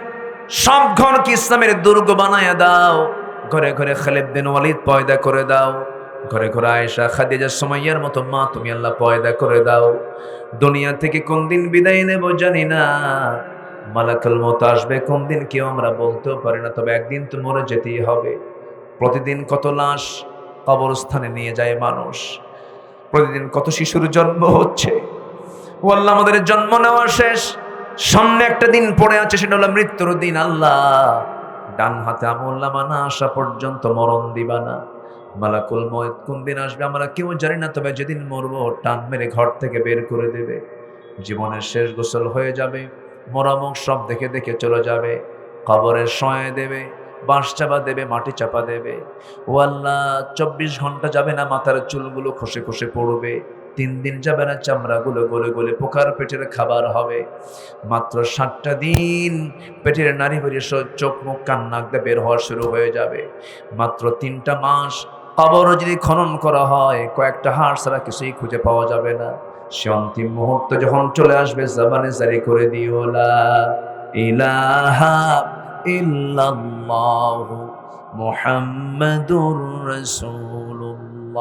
সব ঘরকে ইসলামের দুর্গ বানাইয়া দাও। ঘরে ঘরে খালিদ বিন ওয়ালিদ পয়দা করে দাও। ঘরে ঘরে আয়েশা, খাদিজা, সুমাইয়ার মতো মা তুমি আল্লাহ পয়দা করে দাও। দুনিয়া থেকে কোন দিন বিদায় নেব জানি না, মালাকুল মউত আসবে কোন দিন কেউ আমরা বলতেও পারি না, তবে একদিন তো মরে যেতেই হবে। প্রতিদিন কত লাশ কবরস্থানে নিয়ে যায় মানুষ, প্রতিদিন কত শিশুর জন্ম হচ্ছে। ও আল্লাহ, আমাদের জন্ম নেওয়া শেষ, সামনে একটা দিন পড়ে আছে, সেটা হলো মৃত্যুর দিন। আল্লাহ, ডান হাতে আমলনামা না আসা পর্যন্ত মরণ দিবা না। মালাকুল মউত কোন দিন আসবে আমরা কেউ জানি না, তবে যেদিন মরবো টান মেরে ঘর থেকে বের করে দেবে। জীবনের শেষ গোসল হয়ে যাবে, মরামুখ সব দেখে দেখে চলে যাবে, কবরে শোয়া দেবে, বাঁশ চাপা দেবে, মাটি চাপা দেবে। ও আল্লাহ, 24 ঘন্টা যাবে না মাথার চুলগুলো খসে খসে পড়বে, 3 দিন যাবে না চামড়াগুলো গলে গলে পোকার পেটের খাবার হবে। মাত্র 7টা দিন পেটের নাড়ি বেরিয়ে চোখ মুখ কান নাক দিয়ে বের হওয়া শুরু হয়ে যাবে। মাত্র 3টা মাস কবর যদি খনন করা হয়, কয়েকটা হাড় ছাড়া কিছুই খুঁজে পাওয়া যাবে না। সে অন্তিম মুহূর্ত যখন চলে আসবে, জবানে জারি করে দিও, লা ইলাহা ইল্লাল্লাহু মুহাম্মাদুর রাসূলুল্লাহ।